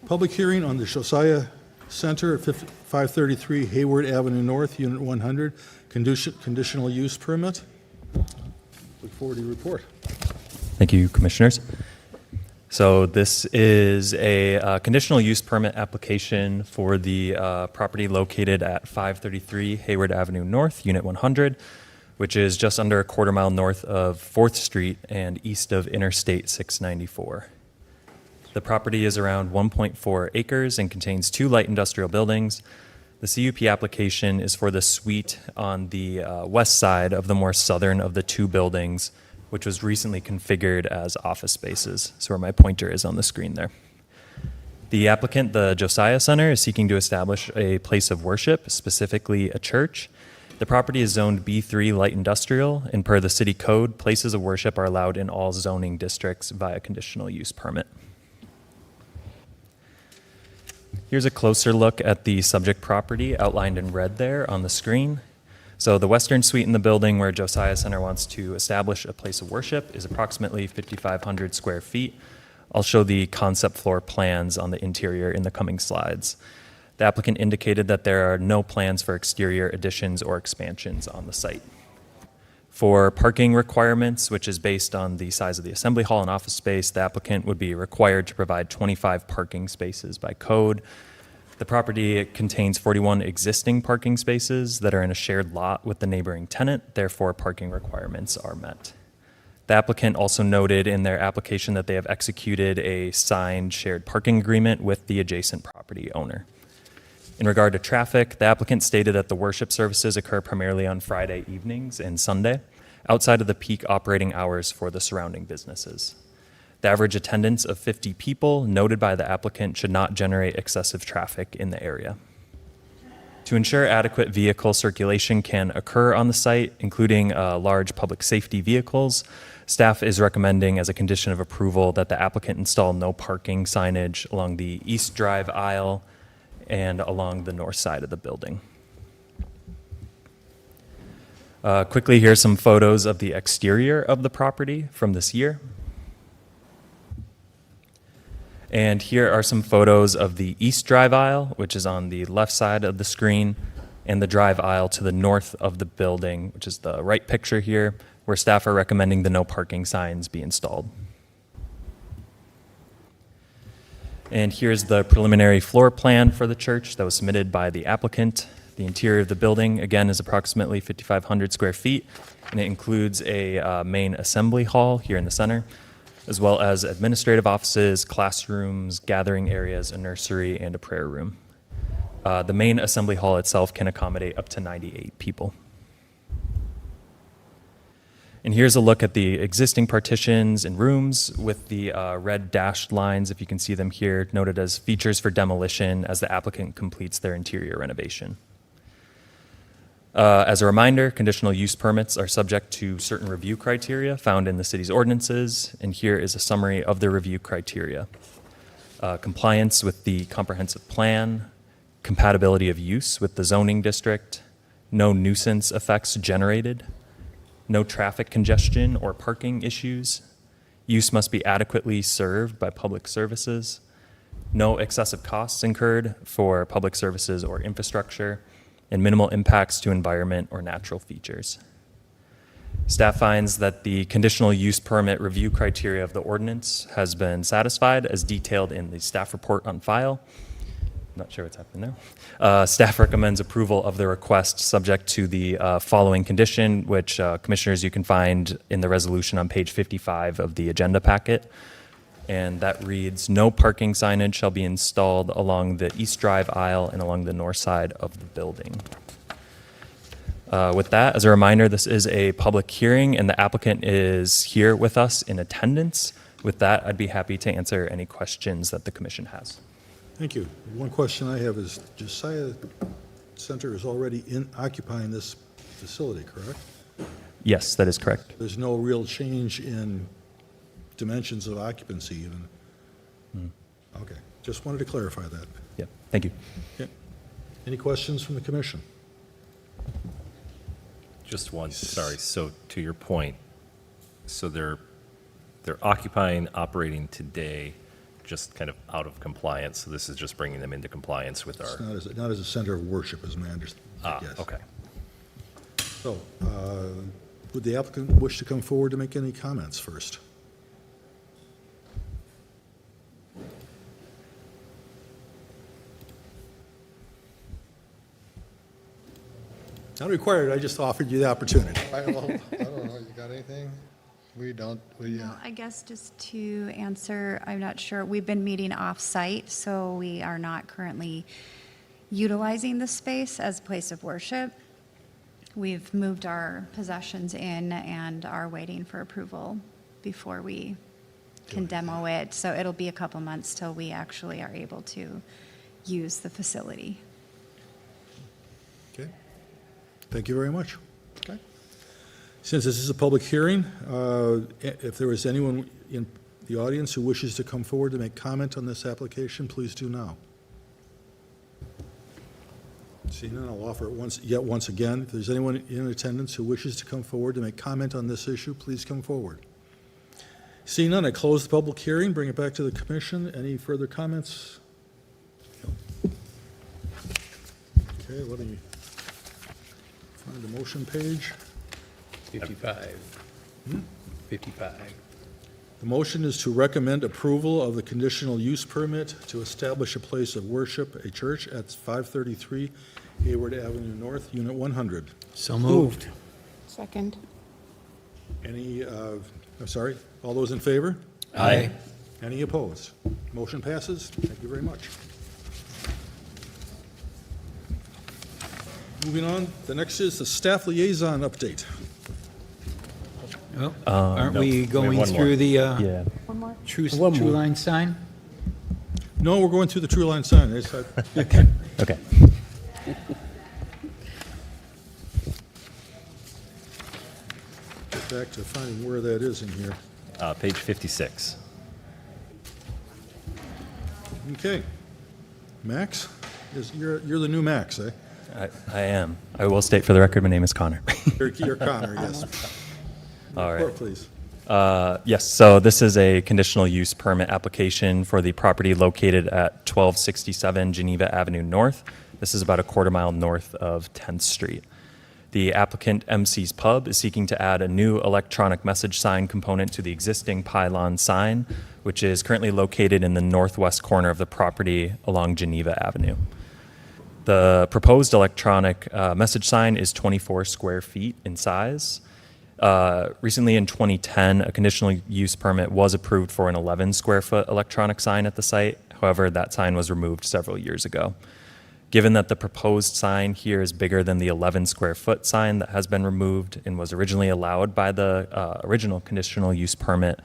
Public hearing on the Josiah Center at 533 Hayward Avenue North, Unit 100, conditional use permit. Look forward to your report. Thank you, Commissioners. So this is a conditional use permit application for the property located at 533 Hayward Avenue North, Unit 100, which is just under a quarter mile north of 4th Street and east of Interstate 694. The property is around 1.4 acres and contains 2 light industrial buildings. The CUP application is for the suite on the west side of the more southern of the 2 buildings, which was recently configured as office spaces. So where my pointer is on the screen there. The applicant, the Josiah Center, is seeking to establish a place of worship, specifically a church. The property is zoned B3 light industrial, and per the city code, places of worship are allowed in all zoning districts via conditional use permit. Here's a closer look at the subject property outlined in red there on the screen. So the western suite in the building where Josiah Center wants to establish a place of worship is approximately 5,500 square feet. I'll show the concept floor plans on the interior in the coming slides. The applicant indicated that there are no plans for exterior additions or expansions on the site. For parking requirements, which is based on the size of the assembly hall and office space, the applicant would be required to provide 25 parking spaces by code. The property contains 41 existing parking spaces that are in a shared lot with the neighboring tenant, therefore parking requirements are met. The applicant also noted in their application that they have executed a signed shared parking agreement with the adjacent property owner. In regard to traffic, the applicant stated that the worship services occur primarily on Friday evenings and Sunday, outside of the peak operating hours for the surrounding businesses. The average attendance of 50 people noted by the applicant should not generate excessive traffic in the area. To ensure adequate vehicle circulation can occur on the site, including large public safety vehicles, staff is recommending as a condition of approval that the applicant install no parking signage along the east drive aisle and along the north side of the building. Quickly, here's some photos of the exterior of the property from this year. And here are some photos of the east drive aisle, which is on the left side of the screen, and the drive aisle to the north of the building, which is the right picture here, where staff are recommending the no parking signs be installed. And here's the preliminary floor plan for the church that was submitted by the applicant. The interior of the building, again, is approximately 5,500 square feet, and it includes a main assembly hall here in the center, as well as administrative offices, classrooms, gathering areas, a nursery, and a prayer room. The main assembly hall itself can accommodate up to 98 people. And here's a look at the existing partitions and rooms with the red dashed lines, if you can see them here, noted as features for demolition as the applicant completes their interior renovation. As a reminder, conditional use permits are subject to certain review criteria found in the city's ordinances, and here is a summary of the review criteria. Compliance with the comprehensive plan, compatibility of use with the zoning district, no nuisance effects generated, no traffic congestion or parking issues, use must be adequately served by public services, no excessive costs incurred for public services or infrastructure, and minimal impacts to environment or natural features. Staff finds that the conditional use permit review criteria of the ordinance has been satisfied as detailed in the staff report on file. Not sure what's happening there. Staff recommends approval of the request subject to the following condition, which commissioners you can find in the resolution on page 55 of the agenda packet. And that reads, no parking signage shall be installed along the east drive aisle and along the north side of the building. With that, as a reminder, this is a public hearing and the applicant is here with us in attendance. With that, I'd be happy to answer any questions that the commission has. Thank you. One question I have is Josiah Center is already occupying this facility, correct? Yes, that is correct. There's no real change in dimensions of occupancy even? Okay, just wanted to clarify that. Yeah, thank you. Okay. Any questions from the commission? Just one, sorry. So to your point, so they're occupying, operating today, just kind of out of compliance. So this is just bringing them into compliance with our. It's not as a center of worship, as my understanding. Yes. Okay. So, would the applicant wish to come forward to make any comments first? Not required, I just offered you the opportunity. I don't know, you got anything? We don't, No, I guess just to answer, I'm not sure, we've been meeting off-site, so we are not currently utilizing the space as a place of worship. We've moved our possessions in and are waiting for approval before we can demo it. So it'll be a couple months till we actually are able to use the facility. Okay. Thank you very much. Okay. Since this is a public hearing, if there is anyone in the audience who wishes to come forward to make comment on this application, please do now. Seeing none, I'll offer it once again. If there's anyone in attendance who wishes to come forward to make comment on this issue, please come forward. Seeing none, I close the public hearing, bring it back to the commission. Any further comments? Okay, let me find the motion page. 55. 55. The motion is to recommend approval of the conditional use permit to establish a place of worship, a church at 533 Hayward Avenue North, Unit 100. So moved. Second. Any, I'm sorry, all those in favor? Aye. Any opposed? Motion passes. Thank you very much. Moving on, the next is the staff liaison update. Oh, aren't no, we we have going one more. through the Yeah. One more? true One more. line sign? No, we're going through the True Line sign. Okay. Get back to finding where that is in here. Page 56. Okay. Max, you're the new Max, eh? I am. I will state for the record, my name is Connor. You're Connor, yes. All right. Report, please. Yes, so this is a conditional use permit application for the property located at 1267 Geneva Avenue North. This is about a quarter mile north of 10th Street. The applicant, MC's Pub, is seeking to add a new electronic message sign component to the existing pylon sign, which is currently located in the northwest corner of the property along Geneva Avenue. The proposed electronic message sign is 24 square feet in size. Recently in 2010, a conditional use permit was approved for an 11 square foot electronic sign at the site. However, that sign was removed several years ago. Given that the proposed sign here is bigger than the 11 square foot sign that has been removed and was originally allowed by the original conditional use permit,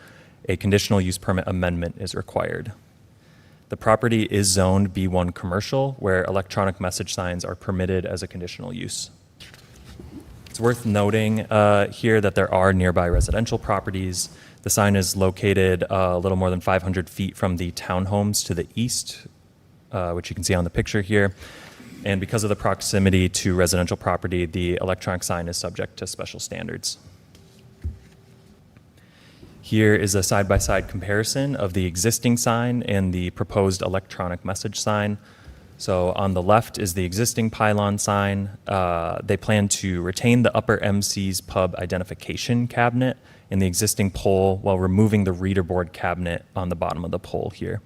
a conditional use permit amendment is required. The property is zoned B1 commercial, where electronic message signs are permitted as a conditional use. It's worth noting here that there are nearby residential properties. The sign is located a little more than 500 feet from the townhomes to the east, which you can see on the picture here. And because of the proximity to residential property, the electronic sign is subject to special standards. Here is a side-by-side comparison of the existing sign and the proposed electronic message sign. So on the left is the existing pylon sign. They plan to retain the upper MC's Pub identification cabinet in the existing pole while removing the reader board cabinet on the bottom of the pole here.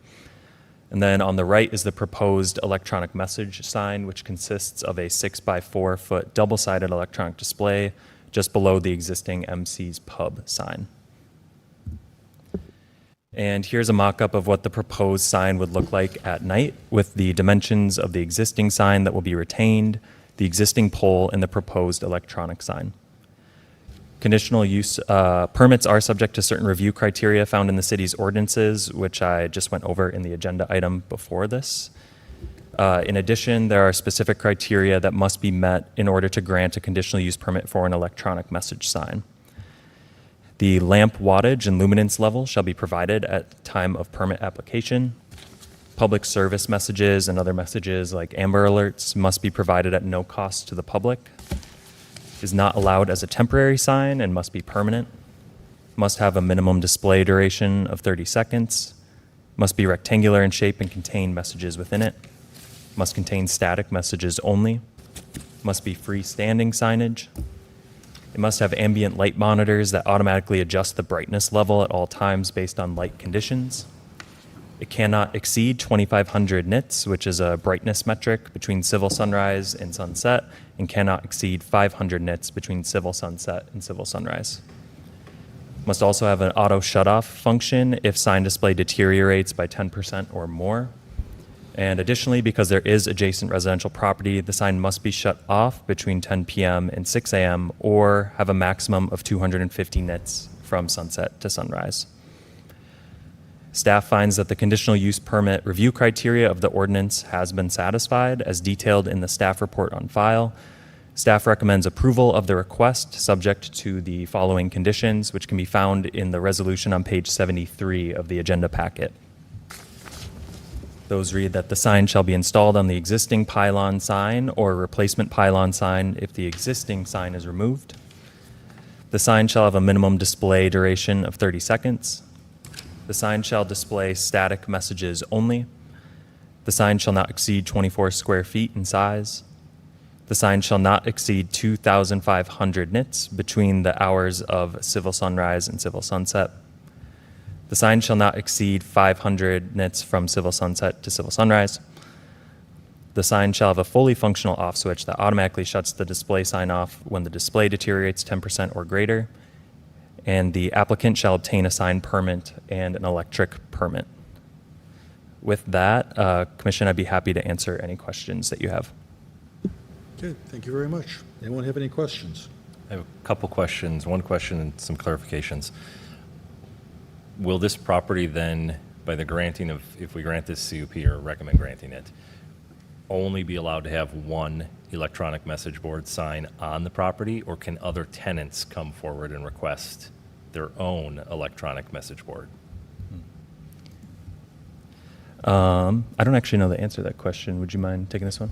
And then on the right is the proposed electronic message sign, which consists of a 6x4 foot double-sided electronic display just below the existing MC's Pub sign. And here's a mock-up of what the proposed sign would look like at night with the dimensions of the existing sign that will be retained, the existing pole, and the proposed electronic sign. Conditional use permits are subject to certain review criteria found in the city's ordinances, which I just went over in the agenda item before this. In addition, there are specific criteria that must be met in order to grant a conditional use permit for an electronic message sign. The lamp wattage and luminance level shall be provided at the time of permit application. Public service messages and other messages like Amber Alerts must be provided at no cost to the public. Is not allowed as a temporary sign and must be permanent. Must have a minimum display duration of 30 seconds. Must be rectangular in shape and contain messages within it. Must contain static messages only. Must be freestanding signage. It must have ambient light monitors that automatically adjust the brightness level at all times based on light conditions. It cannot exceed 2,500 nits, which is a brightness metric between civil sunrise and sunset, and cannot exceed 500 nits between civil sunset and civil sunrise. Must also have an auto shutoff function if sign display deteriorates by 10% or more. And additionally, because there is adjacent residential property, the sign must be shut off between 10 p.m. and 6 a.m. or have a maximum of 250 nits from sunset to sunrise. Staff finds that the conditional use permit review criteria of the ordinance has been satisfied as detailed in the staff report on file. Staff recommends approval of the request subject to the following conditions, which can be found in the resolution on page 73 of the agenda packet. Those read that the sign shall be installed on the existing pylon sign or replacement pylon sign if the existing sign is removed. The sign shall have a minimum display duration of 30 seconds. The sign shall display static messages only. The sign shall not exceed 24 square feet in size. The sign shall not exceed 2,500 nits between the hours of civil sunrise and civil sunset. The sign shall not exceed 500 nits from civil sunset to civil sunrise. The sign shall have a fully functional off switch that automatically shuts the display sign off when the display deteriorates 10% or greater. And the applicant shall obtain a sign permit and an electric permit. With that, Commission, I'd be happy to answer any questions that you have. Okay, thank you very much. Anyone have any questions? I have a couple questions, one question and some clarifications. Will this property then, by the granting of, if we grant this CUP or recommend granting it, only be allowed to have one electronic message board sign on the property, or can other tenants come forward and request their own electronic message board? I don't actually know the answer to that question. Would you mind taking this one?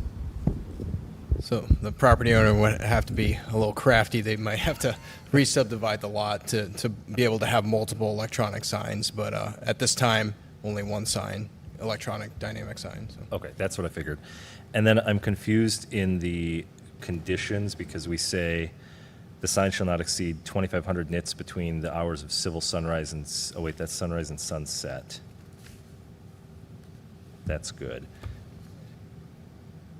So the property owner would have to be a little crafty. They might have to re-subdivide the lot to be able to have multiple electronic signs. But at this time, only one sign, electronic dynamic sign. So. Okay, that's what I figured. And then I'm confused in the conditions because we say the sign shall not exceed 2,500 nits between the hours of civil sunrise and, oh wait, that's sunrise and sunset. That's good.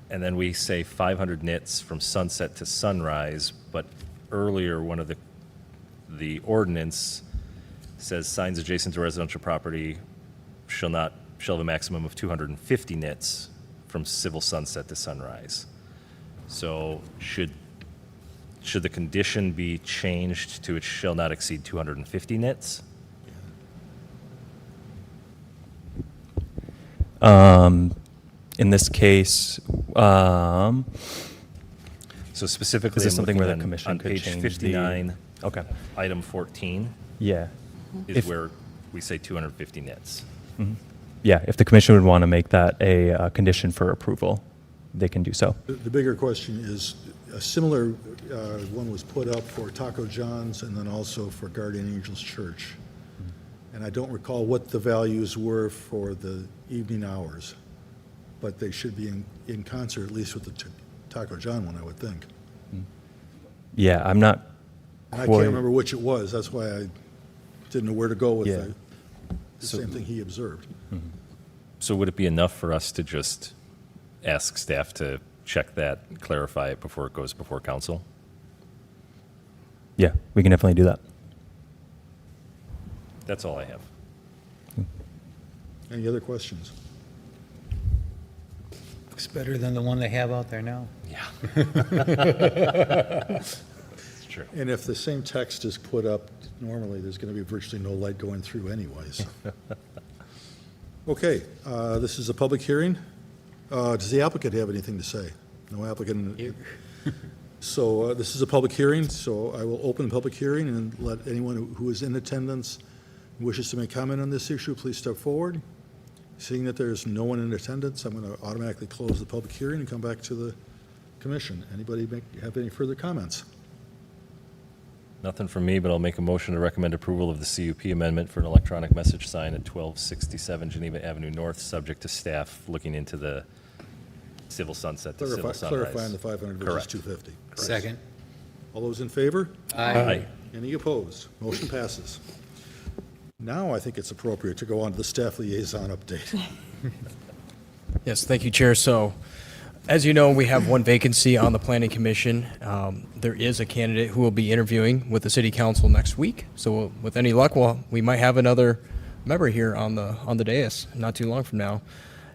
And then we say 500 nits from sunset to sunrise, but earlier one of the ordinance says signs adjacent to residential property shall have a maximum of 250 nits from civil sunset to sunrise. So should the condition be changed to it shall not exceed 250 nits? In this case, So specifically, Is this I'm something looking where the on- commission on could page change 59, okay, item 14 yeah. is If- where we say 250 nits. Yeah, if the commission would want to make that a condition for approval, they can do so. The bigger question is, a similar one was put up for Taco John's and then also for Guardian Angels Church. And I don't recall what the values were for the evening hours, but they should be in concert, at least with the Taco John one, I would think. Yeah, I'm not And I quite- can't remember which it was, that's why I didn't know where to go with Yeah. the same thing he observed. So would it be enough for us to just ask staff to check that, clarify it before it goes before council? Yeah, we can definitely do that. That's all I have. Any other questions? Looks better than the one they have out there now. Yeah. It's true. And if the same text is put up, normally, there's going to be virtually no light going through anyways. Okay, this is a public hearing. Does the applicant have anything to say? No applicant? So this is a public hearing, so I will open the public hearing and let anyone who is in attendance who wishes to make comment on this issue, please step forward. Seeing that there's no one in attendance, I'm going to automatically close the public hearing and come back to the commission. Anybody have any further comments? Nothing from me, but I'll make a motion to recommend approval of the CUP amendment for an electronic message sign at 1267 Geneva Avenue North, subject to staff looking into the civil sunset to civil sunrise. Clarifying the 500 versus Correct. 250. Second. All those in favor? Aye. Any opposed? Motion passes. Now I think it's appropriate to go on to the staff liaison update. Yes, thank you, Chair. So, as you know, we have one vacancy on the Planning Commission. There is a candidate who will be interviewing with the City Council next week. So, with any luck, we might have another member here on the dais not too long from now.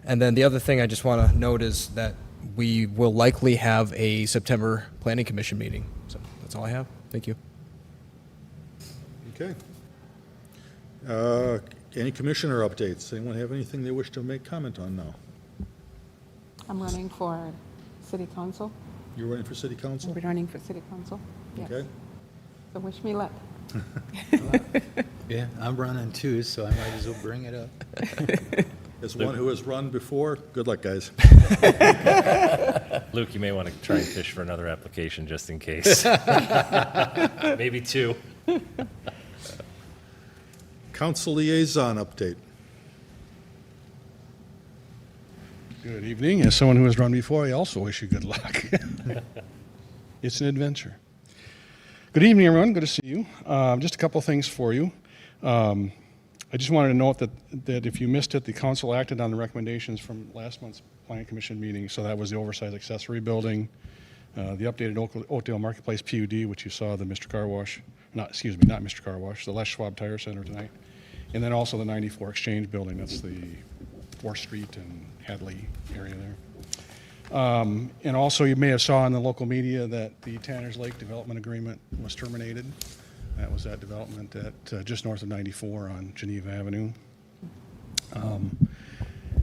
And then the other thing I just want to note is that we will likely have a September Planning Commission meeting. So that's all I have. Thank you. Okay. Any commissioner updates? Anyone have anything they wish to make comment on now? I'm running for city council. You're running for city council? I'll be running for city council. Yes. Okay. So wish me luck. Yeah, I'm running too, so I might as well bring it up. As one who has run before, good luck, guys. Luke, you may want to try and fish for another application just in case. Maybe two. Council liaison update. Good evening. As someone who has run before, I also wish you good luck. It's an adventure. Good evening, everyone. Good to see you. Just a couple things for you. I just wanted to note that if you missed it, the council acted on the recommendations from last month's planning commission meeting. So that was the oversized accessory building, the updated Oakdale Marketplace PUD, which you saw the Mr. Car Wash, not Mr. Car Wash, the Les Schwab Tire Center tonight, and then also the 94 Exchange building. That's the 4th Street and Hadley area there. And also, you may have saw in the local media that the Tanner's Lake development agreement was terminated. That was that development at just north of 94 on Geneva Avenue. And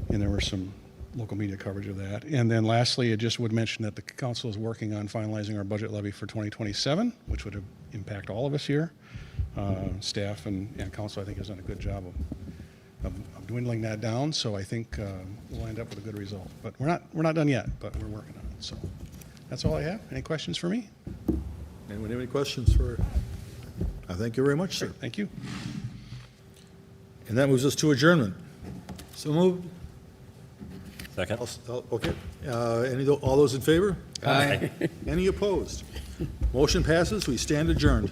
there were some local media coverage of that. And then lastly, I just would mention that the council is working on finalizing our budget levy for 2027, which would impact all of us here. Staff and council, I think, has done a good job of dwindling that down. So I think we'll end up with a good result. But we're not done yet, but we're working on it. So that's all I have. Any questions for me? Anyone have any questions for? Thank you very much, sir. Thank you. And that moves us to adjournment. So moved. Second. Okay. All those in favor? Aye. Any opposed? Motion passes. We stand adjourned.